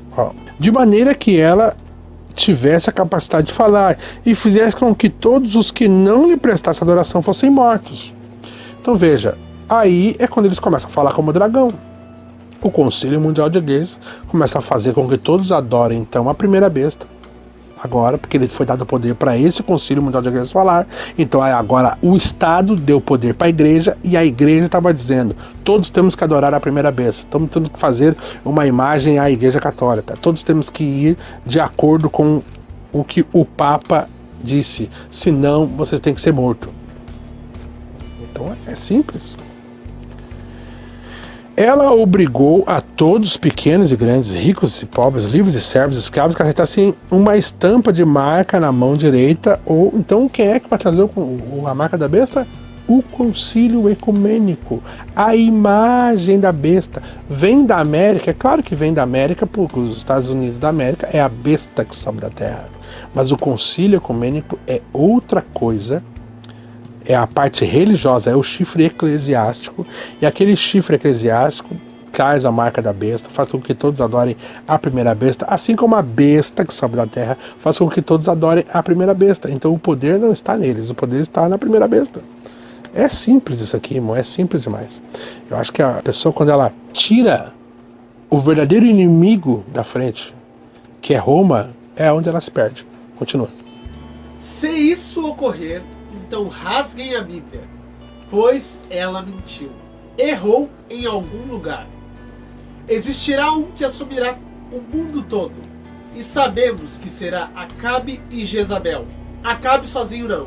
De maneira que ela tivesse a capacidade de falar e fizesse com que todos os que não lhe prestassem adoração fossem mortos. Então veja, aí é quando eles começam a falar como dragão. O Concílio Mundial de Igrejas começa a fazer com que todos adorem então a primeira besta. Agora, porque ele foi dado poder para esse Concílio Mundial de Igrejas falar, então agora o Estado deu poder para a Igreja, e a Igreja estava dizendo, todos temos que adorar a primeira besta, estamos tendo que fazer uma imagem à Igreja Católica, todos temos que ir de acordo com o que o Papa disse, senão vocês têm que ser mortos. Então é simples. Ela obrigou a todos, pequenos e grandes, ricos e pobres, livres e servos, escravos, que aceitassem uma estampa de marca na mão direita. Ou então quem é que vai trazer a marca da besta? o concílio ecumênico, a imagem da besta. Vem da América, é claro que vem da América, porque os Estados Unidos da América é a besta que sobe da terra. Mas o concílio ecumênico é outra coisa, é a parte religiosa, é o chifre eclesiástico, e aquele chifre eclesiástico traz a marca da besta, faz com que todos adorem a primeira besta, assim como a besta que sobe da terra faz com que todos adorem a primeira besta. Então o poder não está neles, o poder está na primeira besta. É simples isso aqui, irmão, é simples demais. Eu acho que a pessoa, quando ela tira o verdadeiro inimigo da frente, que é Roma, é onde ela se perde. Continua. Se isso ocorrer, então rasguem a Bíblia, pois ela mentiu. Errou em algum lugar. Existirá um que assumirá o mundo todo, e sabemos que será Acabe e Jezabel. Acabe sozinho não.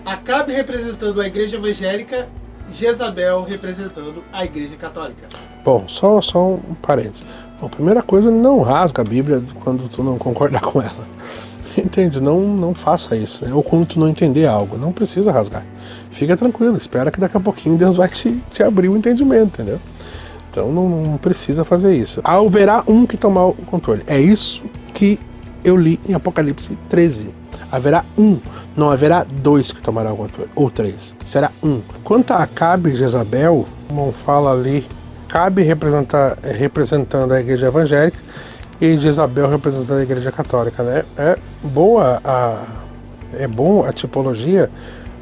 Acabe representando a igreja evangélica, Jezabel representando a igreja católica. Bom, só um parênteses. Bom, primeira coisa, não rasga a Bíblia quando tu não concordar com ela. Entende? Não faça isso, né? Ou quando tu não entender algo, não precisa rasgar. Fica tranquilo, espera que daqui a pouquinho Deus vai te abrir o entendimento, entendeu? Então não precisa fazer isso. Haverá um que tomar o controle. É isso que eu li em Apocalipse 13. Haverá um, não haverá dois que tomarão o controle, ou três. Será um. Quanto a Acabe e Jezabel, como fala ali, Acabe representando a igreja evangélica e Jezabel representando a igreja católica, né? É bom a tipologia,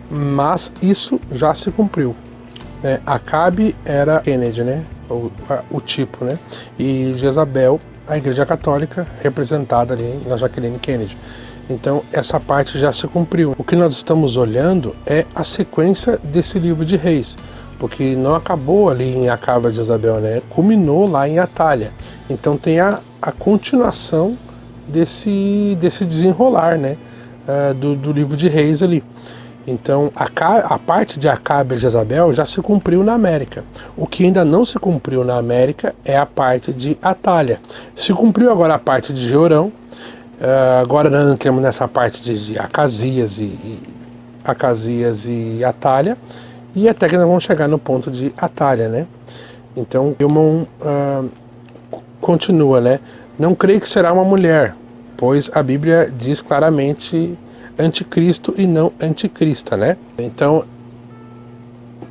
mas isso já se cumpriu. Acabe era Kennedy, né? O tipo, né? E Jezabel, a igreja católica, representada ali na Jacqueline Kennedy. Então essa parte já se cumpriu. O que nós estamos olhando é a sequência desse livro de Reis, porque não acabou ali em Acabe e Jezabel, né? Culminou lá em Atalha. Então tem a continuação desse desenrolar, né? Do livro de Reis ali. Então a parte de Acabe e Jezabel já se cumpriu na América. O que ainda não se cumpriu na América é a parte de Atalha. Se cumpriu agora a parte de Jeorão. Agora nós entramos nessa parte de Acasias e Atalha. E até que nós vamos chegar no ponto de Atalha, né? Então Gilman continua, né? Não creio que será uma mulher, pois a Bíblia diz claramente anticristo e não anticrista, né? Então,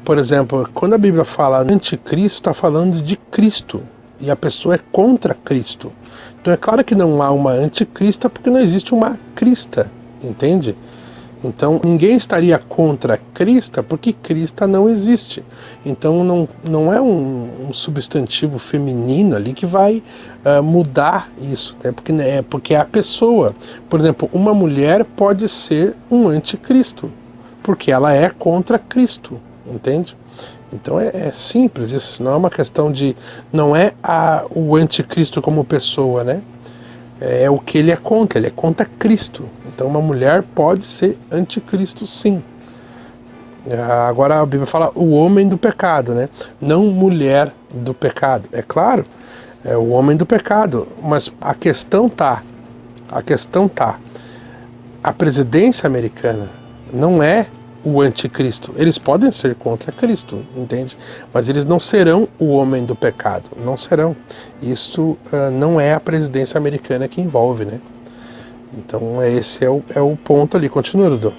por exemplo, quando a Bíblia fala anticristo, está falando de Cristo, e a pessoa é contra Cristo. Então é claro que não há uma anticrista, porque não existe uma crista, entende? Então ninguém estaria contra Crista, porque Crista não existe. Então não é um substantivo feminino ali que vai mudar isso, né? Porque é a pessoa. Por exemplo, uma mulher pode ser um anticristo, porque ela é contra Cristo, entende? Então é simples isso, não é uma questão de... Não é o anticristo como pessoa, né? É o que ele é contra Cristo. Então uma mulher pode ser anticristo, sim. Agora a Bíblia fala o homem do pecado, né? Não mulher do pecado. É claro, é o homem do pecado, mas a questão tá. A presidência americana não é o anticristo. Eles podem ser contra Cristo, entende? Mas eles não serão o homem do pecado, não serão. Isso não é a presidência americana que envolve, né? Então esse é o ponto ali. Continua, Dudu.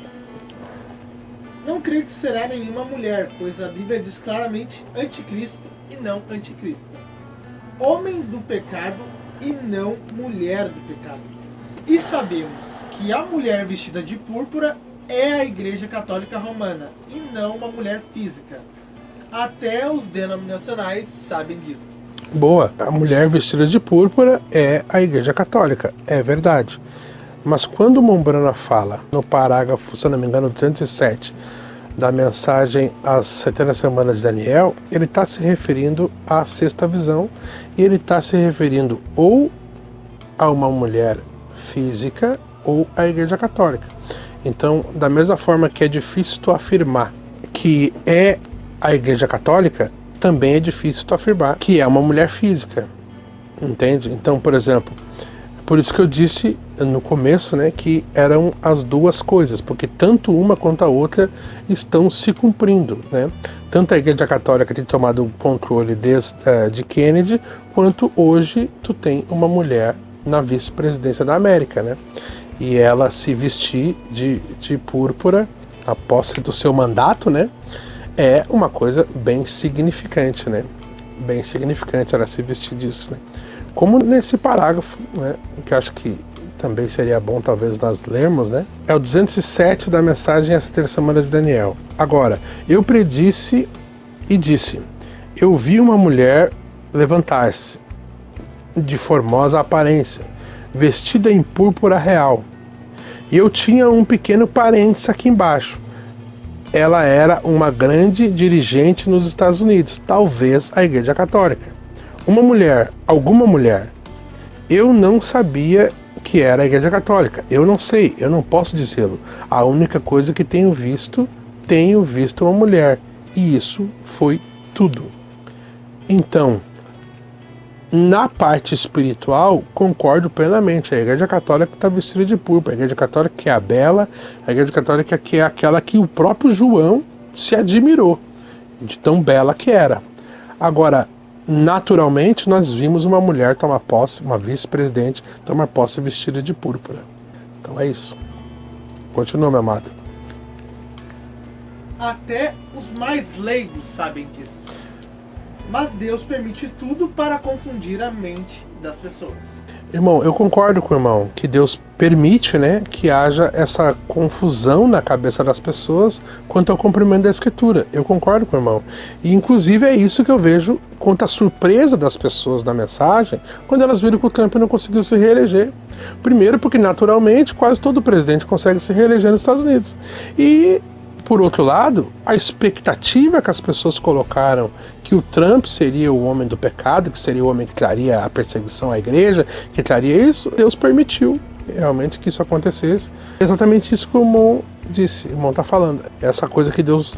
Não creio que será nenhuma mulher, pois a Bíblia diz claramente anticristo e não anticristo. Homem do pecado e não mulher do pecado. E sabemos que a mulher vestida de púrpura é a Igreja Católica Romana e não uma mulher física. Até os denominacionais sabem disso. Boa, a mulher vestida de púrpura é a Igreja Católica, é verdade. Mas quando Mombrana fala, no parágrafo, se não me engano, 207, da mensagem às 70 semanas de Daniel, ele está se referindo à sexta visão, e ele está se referindo ou a uma mulher física ou à Igreja Católica. Então, da mesma forma que é difícil tu afirmar que é a Igreja Católica, também é difícil tu afirmar que é uma mulher física, entende? Então, por exemplo, por isso que eu disse no começo, né, que eram as duas coisas, porque tanto uma quanto a outra estão se cumprindo, né? Tanto a Igreja Católica tem tomado o controle desde de Kennedy, quanto hoje tu tem uma mulher na vice-presidência da América, né? E ela se vestir de púrpura, a posse do seu mandato, né? É uma coisa bem significante, né? Bem significante ela se vestir disso, né? Como nesse parágrafo, né? Que eu acho que também seria bom talvez nós lermos, né? É o 207 da mensagem essa terceira semana de Daniel. Agora, eu predisse e disse, eu vi uma mulher levantar-se, de formosa aparência, vestida em púrpura real. E eu tinha um pequeno parênteses aqui embaixo. Ela era uma grande dirigente nos Estados Unidos, talvez a Igreja Católica. Uma mulher, alguma mulher. Eu não sabia que era a Igreja Católica. Eu não sei, eu não posso dizê-lo. A única coisa que tenho visto uma mulher. E isso foi tudo. Então, na parte espiritual, concordo plenamente. A Igreja Católica está vestida de púrpura. A Igreja Católica que é a bela, a Igreja Católica que é aquela que o próprio João se admirou, de tão bela que era. Agora, naturalmente, nós vimos uma mulher tomar posse, uma vice-presidente, tomar posse vestida de púrpura. Então é isso. Continua, meu amado. Até os mais leigos sabem disso. Mas Deus permite tudo para confundir a mente das pessoas. Irmão, eu concordo com o irmão que Deus permite, né, que haja essa confusão na cabeça das pessoas quanto ao cumprimento da Escritura. Eu concordo com o irmão. E inclusive é isso que eu vejo quanto à surpresa das pessoas da mensagem quando elas viram que o Trump não conseguiu se reeleger. Primeiro porque naturalmente quase todo presidente consegue se reeleger nos Estados Unidos. E por outro lado, a expectativa que as pessoas colocaram que o Trump seria o homem do pecado, que seria o homem que traria a perseguição à igreja, que traria isso, Deus permitiu realmente que isso acontecesse. Exatamente isso que o irmão disse, o irmão está falando. Essa coisa que Deus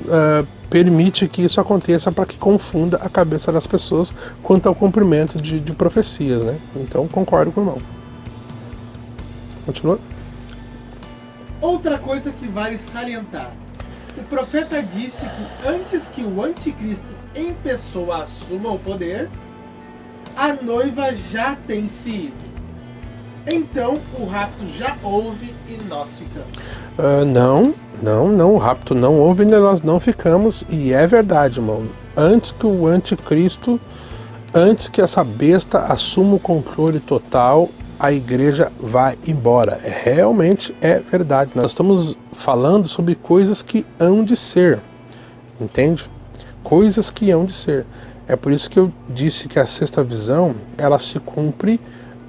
permite que isso aconteça para que confunda a cabeça das pessoas quanto ao cumprimento de profecias, né? Então, concordo com o irmão. Continua. Outra coisa que vale salientar. O profeta disse que antes que o anticristo em pessoa assuma o poder, a noiva já tem se ido. Então o rapto já houve e nós ficamos. Não, o rapto não houve e nós não ficamos. E é verdade, irmão. Antes que o anticristo, antes que essa besta assuma o controle total, a igreja vai embora. Realmente é verdade. Nós estamos falando sobre coisas que hão de ser. Entende? Coisas que hão de ser. É por isso que eu disse que a sexta visão, ela se cumpre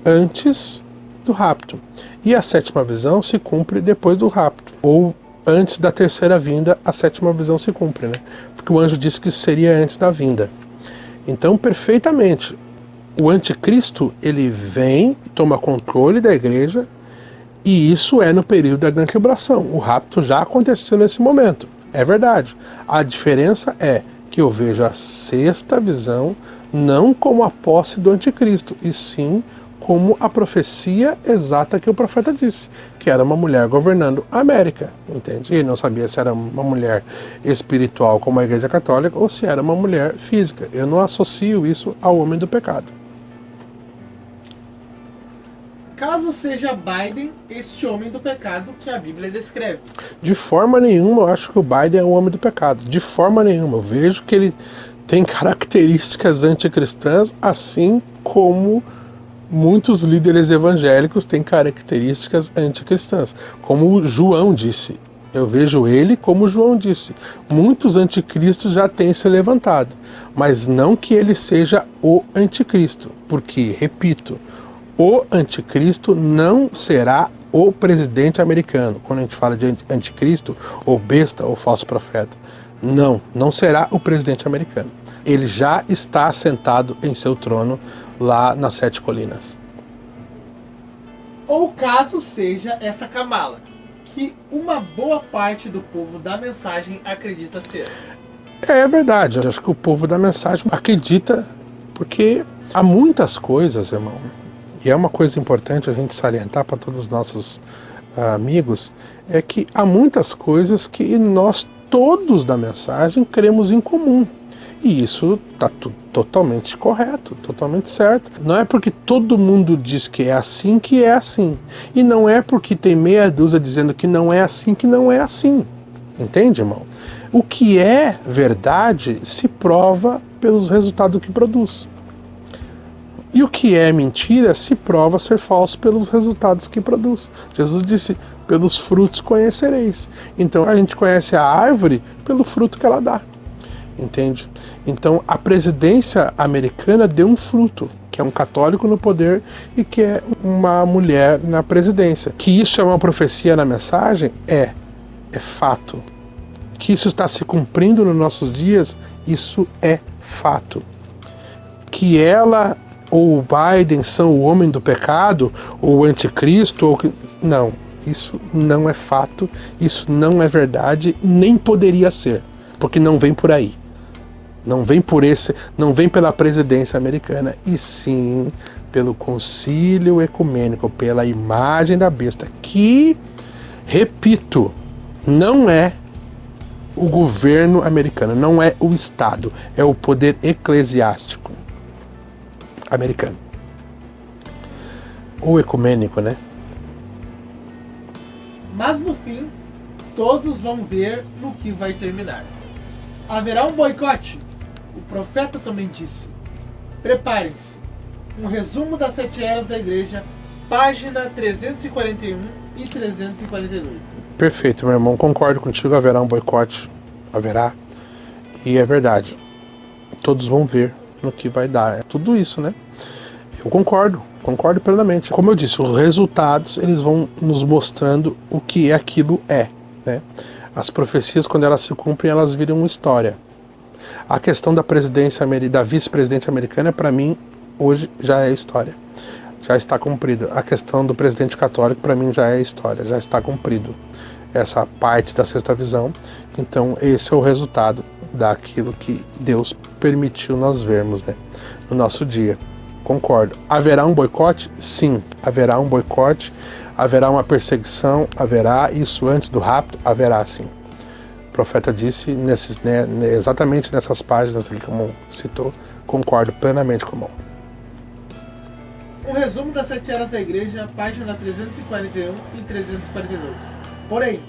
antes do rapto. E a sétima visão se cumpre depois do rapto. Ou antes da terceira vinda, a sétima visão se cumpre, né? Porque o anjo disse que isso seria antes da vinda. Então, perfeitamente, o anticristo, ele vem, toma controle da igreja, e isso é no período da grande tribulação. O rapto já aconteceu nesse momento. É verdade. A diferença é que eu vejo a sexta visão não como a posse do anticristo, e sim como a profecia exata que o profeta disse, que era uma mulher governando a América, entende? Ele não sabia se era uma mulher espiritual como a Igreja Católica ou se era uma mulher física. Eu não associo isso ao homem do pecado. Caso seja Biden este homem do pecado que a Bíblia descreve. De forma nenhuma eu acho que o Biden é um homem do pecado. De forma nenhuma. Eu vejo que ele tem características anticristãs, assim como muitos líderes evangélicos têm características anticristãs. Como João disse. Eu vejo ele como João disse. Muitos anticristos já têm se levantado. Mas não que ele seja o anticristo. Porque, repito, o anticristo não será o presidente americano. Quando a gente fala de anticristo, ou besta, ou falso profeta. Não será o presidente americano. Ele já está sentado em seu trono lá nas 7 colinas. Ou caso seja essa Kamala, que uma boa parte do povo da mensagem acredita ser. É verdade, eu acho que o povo da mensagem acredita, porque há muitas coisas, irmão, e é uma coisa importante a gente salientar para todos os nossos amigos, é que há muitas coisas que nós todos da mensagem cremos em comum. E isso está totalmente correto, totalmente certo. Não é porque todo mundo diz que é assim. E não é porque tem meia dúzia dizendo que não é assim que não é assim. Entende, irmão? O que é verdade se prova pelos resultados que produz. E o que é mentira se prova ser falso pelos resultados que produz. Jesus disse, pelos frutos conhecereis. Então a gente conhece a árvore pelo fruto que ela dá. Entende? Então a presidência americana deu um fruto, que é um católico no poder e que é uma mulher na presidência. Que isso é uma profecia na mensagem? É fato. Que isso está se cumprindo nos nossos dias? Isso é fato. Que ela ou o Biden são o homem do pecado, ou o anticristo, ou... Não, isso não é fato, isso não é verdade, nem poderia ser, porque não vem por aí. Não vem pela presidência americana, e sim pelo concílio ecumênico, pela imagem da besta, que, repito, não é o governo americano, não é o Estado, é o poder eclesiástico americano. Ou ecumênico, né? Mas no fim, todos vão ver no que vai terminar. Haverá um boicote? O profeta também disse. Preparem-se. Um resumo das 7 eras da igreja, página 341 e 342. Perfeito, meu irmão. Concordo contigo. Haverá um boicote. Haverá. E é verdade. Todos vão ver no que vai dar. É tudo isso, né? Eu concordo plenamente. Como eu disse, os resultados, eles vão nos mostrando o que aquilo é, né? As profecias, quando elas se cumprem, elas viram história. A questão da presidência, da vice-presidente americana, para mim, hoje já é história. Já está cumprida. A questão do presidente católico, para mim, já é história. Já está cumprido. Essa parte da sexta visão. Então, esse é o resultado daquilo que Deus permitiu nós vermos, né, no nosso dia. Concordo. Haverá um boicote? Sim, haverá um boicote, haverá uma perseguição, haverá isso antes do rapto, haverá sim. O profeta disse exatamente nessas páginas aqui, como citou, concordo plenamente com o irmão. Um resumo das 7 eras da igreja, página 341 e 342. Porém,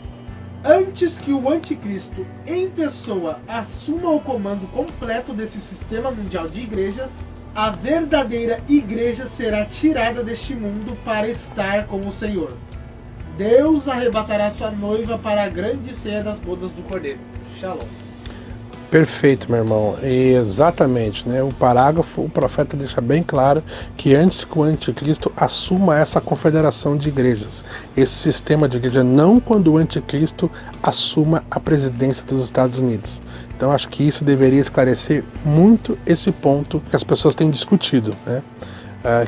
antes que o anticristo em pessoa assuma o comando completo desse sistema mundial de igrejas, a verdadeira igreja será tirada deste mundo para estar com o Senhor. Deus arrebatará sua noiva para a grande ceia das bodas do Cordeiro. Shalom. Perfeito, meu irmão. Exatamente, né? O parágrafo, o profeta deixa bem claro que antes que o anticristo assuma essa confederação de igrejas, esse sistema de igreja, não quando o anticristo assuma a presidência dos Estados Unidos. Então acho que isso deveria esclarecer muito esse ponto que as pessoas têm discutido, né?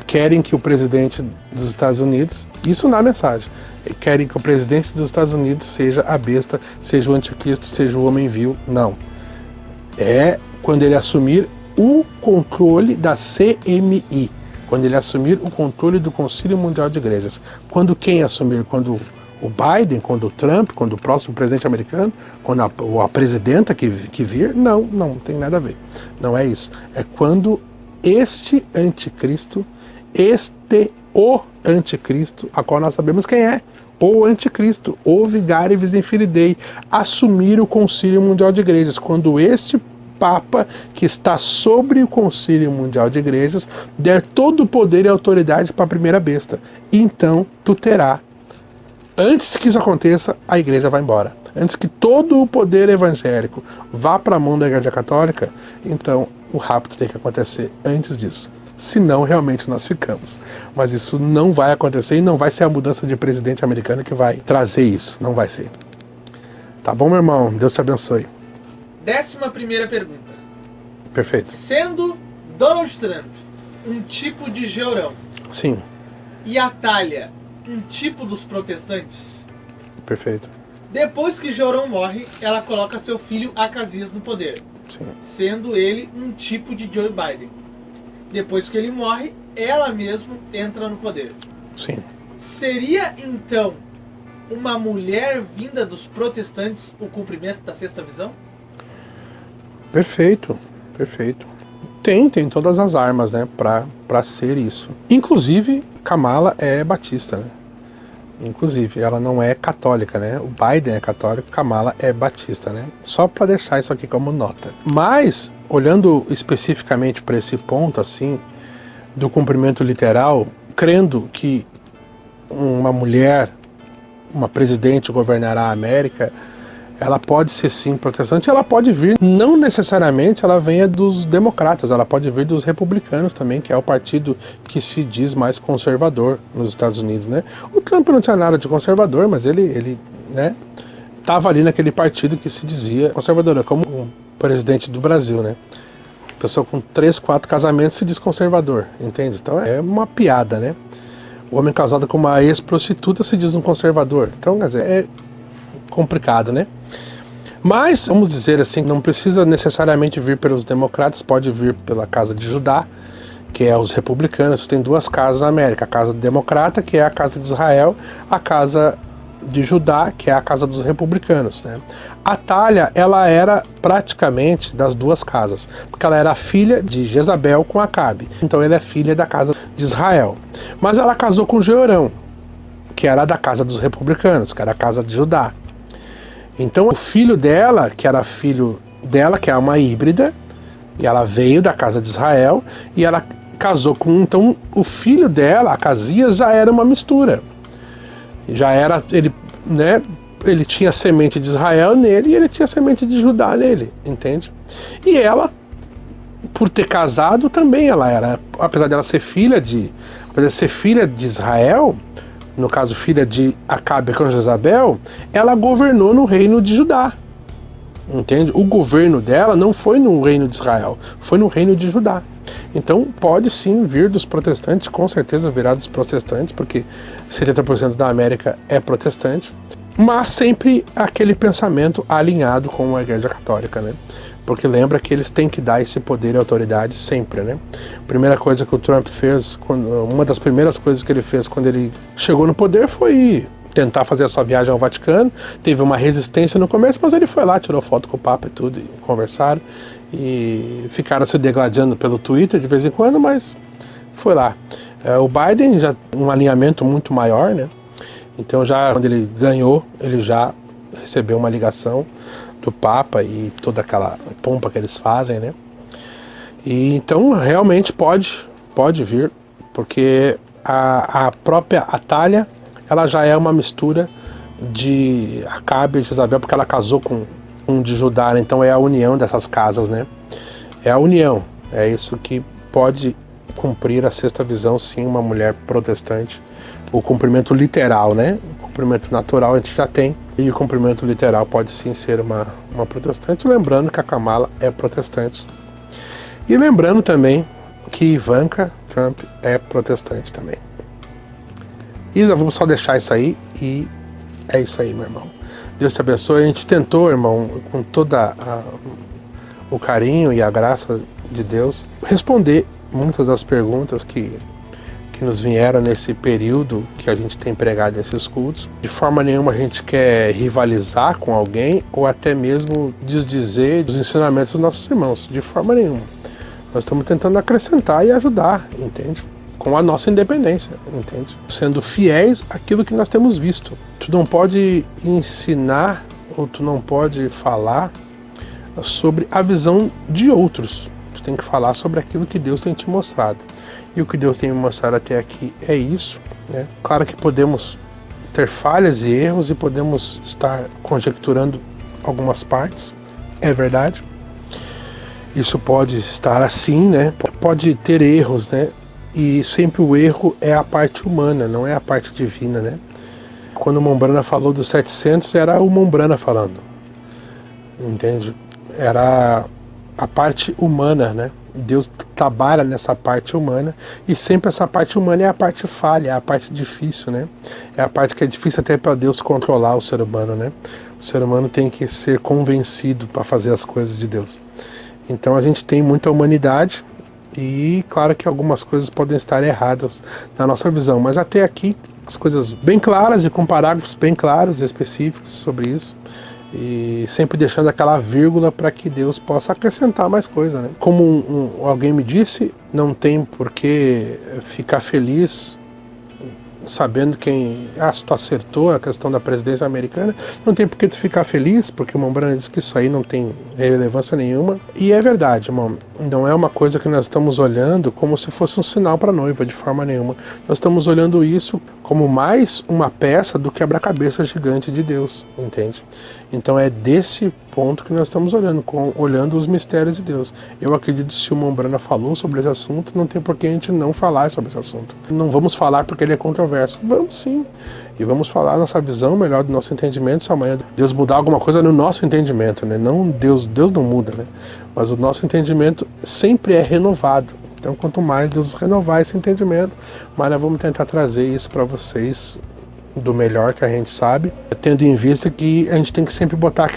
Querem que o presidente dos Estados Unidos, isso na mensagem, querem que o presidente dos Estados Unidos seja a besta, seja o anticristo, seja o homem vil. Não. É quando ele assumir o controle da CMI, quando ele assumir o controle do Concílio Mundial de Igrejas. Quando quem assumir? Quando o Biden, quando o Trump, quando o próximo presidente americano, quando a presidenta que vir? Não tem nada a ver. Não é isso. É quando este anticristo, o anticristo, a qual nós sabemos quem é, o anticristo, o vigário visiferi Dei, assumir o Concílio Mundial de Igrejas, quando este Papa, que está sobre o Concílio Mundial de Igrejas, der todo o poder e autoridade para a primeira besta. Então, tu terá, antes que isso aconteça, a igreja vai embora. Antes que todo o poder evangélico vá para a mão da Igreja Católica, então o rapto tem que acontecer antes disso. Senão, realmente, nós ficamos. Mas isso não vai acontecer e não vai ser a mudança de presidente americano que vai trazer isso. Não vai ser. Tá bom, meu irmão? Deus te abençoe. 11ª pergunta. Perfeito. Sendo Donald Trump um tipo de Georão Sim. e a Thalia um tipo dos protestantes, Perfeito. depois que Georão morre, ela coloca seu filho Acasias no poder, Sim. sendo ele um tipo de Joe Biden. Depois que ele morre, ela mesma entra no poder. Sim. Seria, então, uma mulher vinda dos protestantes o cumprimento da sexta visão? Perfeito, perfeito. Tem todas as armas, né, para ser isso. Inclusive, Kamala é batista, né? Inclusive, ela não é católica, né? O Biden é católico, Kamala é batista, né? Só para deixar isso aqui como nota. Mas, olhando especificamente para esse ponto, assim, do cumprimento literal, crendo que uma mulher, uma presidente governará a América, ela pode ser sim protestante, ela pode vir, não necessariamente ela venha dos democratas, ela pode vir dos republicanos também, que é o partido que se diz mais conservador nos Estados Unidos, né? O Trump não tinha nada de conservador, mas ele né, estava ali naquele partido que se dizia conservador, como o presidente do Brasil, né? Pessoa com 3, 4 casamentos se diz conservador, entende? Então é uma piada, né? O homem casado com uma ex-prostituta se diz um conservador. Então, quer dizer, é complicado, né? Mas, vamos dizer assim, não precisa necessariamente vir pelos democratas, pode vir pela casa de Judá, que é os republicanos. Tem duas casas na América, a casa democrata, que é a casa de Israel, a casa de Judá, que é a casa dos republicanos, né? A Talha, ela era praticamente das duas casas, porque ela era filha de Jezabel com Acabe, então ela é filha da casa de Israel. Mas ela casou com Jeorão, que era da casa dos republicanos, que era a casa de Judá. Então o filho dela, que era filho dela, que é uma híbrida, e ela veio da casa de Israel, e ela casou com... Então o filho dela, Acasias, já era uma mistura. Já era... Ele tinha semente de Israel nele e ele tinha semente de Judá nele, entende? E ela, por ter casado, também ela era... Apesar dela ser filha de Israel, no caso filha de Acabe com Jezabel, ela governou no reino de Judá, entende? O governo dela não foi no reino de Israel, foi no reino de Judá. Então pode sim vir dos protestantes, com certeza virá dos protestantes, porque 70% da América é protestante, mas sempre aquele pensamento alinhado com a Igreja Católica, né? Porque lembra que eles têm que dar esse poder e autoridade sempre, né? Primeira coisa que o Trump fez, uma das primeiras coisas que ele fez quando ele chegou no poder foi tentar fazer a sua viagem ao Vaticano. Teve uma resistência no começo, mas ele foi lá, tirou foto com o Papa e tudo, e conversaram, e ficaram se degladiando pelo Twitter de vez em quando, mas foi lá. O Biden já um alinhamento muito maior, né? Então já quando ele ganhou, ele já recebeu uma ligação do Papa e toda aquela pompa que eles fazem, né? E então realmente pode vir, porque a própria Atalha, ela já é uma mistura de Acabe e Jezabel, porque ela casou com um de Judá, então é a união dessas casas, né? É a união, é isso que pode cumprir a sexta visão, sim, uma mulher protestante. O cumprimento literal, né? O cumprimento natural a gente já tem, e o cumprimento literal pode sim ser uma protestante, lembrando que a Kamala é protestante. E lembrando também que Ivanka Trump é protestante também. Isa, vamos só deixar isso aí, e é isso aí, meu irmão. Deus te abençoe. A gente tentou, irmão, com toda o carinho e a graça de Deus, responder muitas das perguntas que nos vieram nesse período que a gente tem pregado nesses cultos. De forma nenhuma a gente quer rivalizar com alguém ou até mesmo desdizer os ensinamentos dos nossos irmãos. De forma nenhuma. Nós estamos tentando acrescentar e ajudar, entende? Com a nossa independência, entende? Sendo fiéis àquilo que nós temos visto. Tu não pode ensinar ou tu não pode falar sobre a visão de outros. Tu tem que falar sobre aquilo que Deus tem te mostrado. E o que Deus tem me mostrado até aqui é isso, né? Claro que podemos ter falhas e erros e podemos estar conjecturando algumas partes, é verdade. Isso pode estar assim, né? Pode ter erros, né? E sempre o erro é a parte humana, não é a parte divina, né? Quando o Mombrana falou dos 700, era o Mombrana falando, entende? Era a parte humana, né? Deus trabalha nessa parte humana, e sempre essa parte humana é a parte falha, é a parte difícil, né? É a parte que é difícil até para Deus controlar o ser humano, né? O ser humano tem que ser convencido para fazer as coisas de Deus. Então a gente tem muita humanidade, E claro que algumas coisas podem estar erradas na nossa visão, mas até aqui as coisas bem claras e com parágrafos bem claros e específicos sobre isso. E sempre deixando aquela vírgula para que Deus possa acrescentar mais coisa, né? Como alguém me disse, não tem por que ficar feliz sabendo se tu acertou a questão da presidência americana, não tem por que tu ficar feliz, porque o Mombrana diz que isso aí não tem relevância nenhuma. E é verdade, irmão, não é uma coisa que nós estamos olhando como se fosse um sinal para a noiva, de forma nenhuma. Nós estamos olhando isso como mais uma peça do quebra-cabeça gigante de Deus, entende? Então é desse ponto que nós estamos olhando os mistérios de Deus. Eu acredito que se o Mombrana falou sobre esse assunto, não tem por que a gente não falar sobre esse assunto. Não vamos falar porque ele é controverso. Vamos sim. E vamos falar a nossa visão melhor do nosso entendimento, se amanhã Deus mudar alguma coisa no nosso entendimento, né? Não Deus não muda, né? Mas o nosso entendimento sempre é renovado. Então, quanto mais Deus renovar esse entendimento, mais nós vamos tentar trazer isso para vocês do melhor que a gente sabe, tendo em vista que a gente tem que sempre botar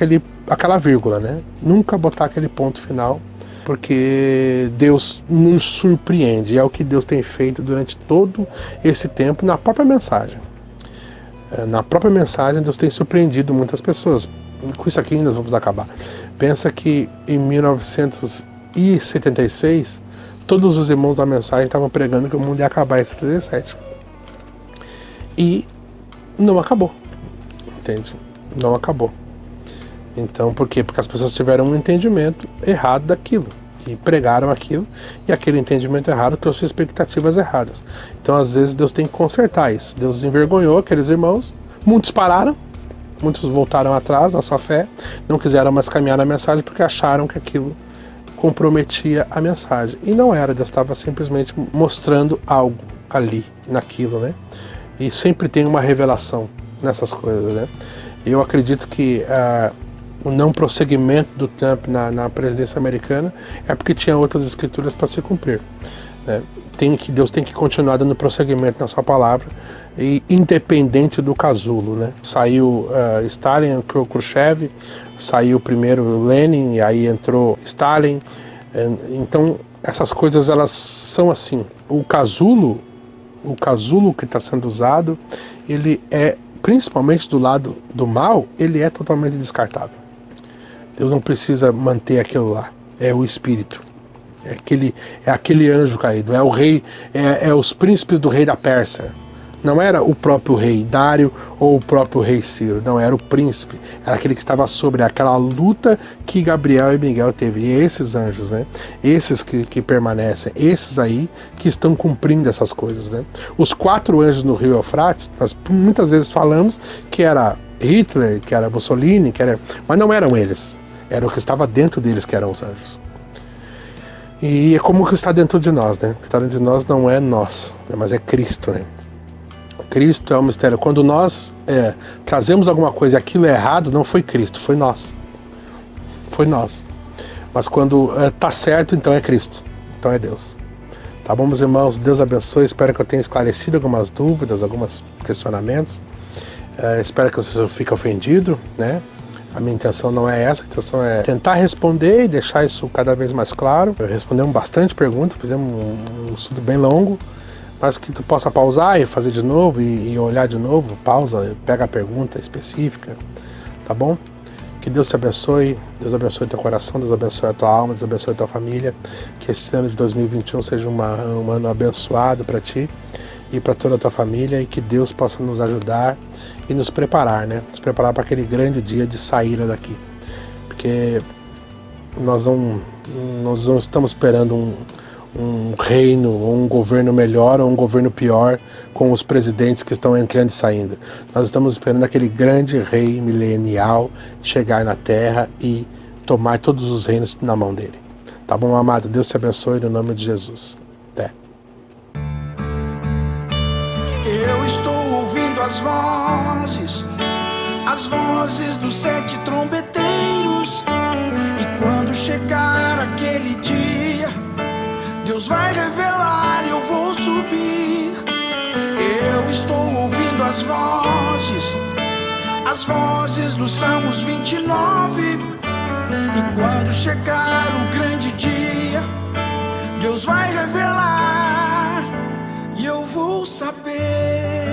aquela vírgula, né? Nunca botar aquele ponto final, porque Deus nos surpreende, é o que Deus tem feito durante todo esse tempo na própria mensagem. Na própria mensagem, Deus tem surpreendido muitas pessoas. Com isso aqui nós vamos acabar. Pensa que em 1976, todos os irmãos da mensagem estavam pregando que o mundo ia acabar em 77. E não acabou, entende? Não acabou. Então, por quê? Porque as pessoas tiveram um entendimento errado daquilo e pregaram aquilo, e aquele entendimento errado trouxe expectativas erradas. Então, às vezes, Deus tem que consertar isso. Deus envergonhou aqueles irmãos, muitos pararam, muitos voltaram atrás na sua fé, não quiseram mais caminhar na mensagem porque acharam que aquilo comprometia a mensagem. E não era, Deus estava simplesmente mostrando algo ali, naquilo, né? E sempre tem uma revelação nessas coisas, né? Eu acredito que o não prosseguimento do Trump na presidência americana é porque tinha outras escrituras para se cumprir, né? Deus tem que continuar dando prosseguimento na sua palavra, e independente do casulo, né? Saiu Stalin, entrou Khrushchev, saiu primeiro Lenin, e aí entrou Stalin. Então essas coisas, elas são assim. O casulo que está sendo usado, ele é, principalmente do lado do mal, ele é totalmente descartável. Deus não precisa manter aquilo lá. É o Espírito. É aquele anjo caído. É o rei, é os príncipes do rei da Pérsia. Não era o próprio rei Dário ou o próprio rei Ciro. Não, era o príncipe. Era aquele que estava sobre aquela luta que Gabriel e Miguel teve. E esses anjos, né? Esses que permanecem. Esses aí que estão cumprindo essas coisas, né? Os 4 anjos no rio Eufrates, nós muitas vezes falamos que era Hitler, que era Mussolini, mas não eram eles. Era o que estava dentro deles que eram os anjos. E é como o que está dentro de nós, né? O que está dentro de nós não é nós, né? Mas é Cristo, né? Cristo é um mistério. Quando nós trazemos alguma coisa e aquilo é errado, não foi Cristo, foi nós. Foi nós. Mas quando está certo, então é Cristo. Então é Deus. Tá bom, meus irmãos? Deus abençoe. Espero que eu tenha esclarecido algumas dúvidas, alguns questionamentos. Espero que você não fique ofendido, né? A minha intenção não é essa, a intenção é tentar responder e deixar isso cada vez mais claro. Respondemos bastante perguntas, fizemos um estudo bem longo, mas que tu possa pausar e fazer de novo e olhar de novo, pausa, pega a pergunta específica, tá bom? Que Deus te abençoe, Deus abençoe teu coração, Deus abençoe a tua alma, Deus abençoe a tua família, que esse ano de 2021 seja um ano abençoado para ti e para toda a tua família, e que Deus possa nos ajudar e nos preparar, né? Nos preparar para aquele grande dia de saída daqui, porque nós não estamos esperando um reino, ou um governo melhor ou um governo pior com os presidentes que estão entrando e saindo. Nós estamos esperando aquele grande rei milenial chegar na terra e tomar todos os reinos na mão dele. Tá bom, amado? Deus te abençoe no nome de Jesus. Até. Eu estou ouvindo as vozes dos 7 trombeteiros, e quando chegar aquele dia, Deus vai revelar e eu vou subir. Eu estou ouvindo as vozes dos Salmos 29. E quando chegar o grande dia, Deus vai revelar e eu vou saber.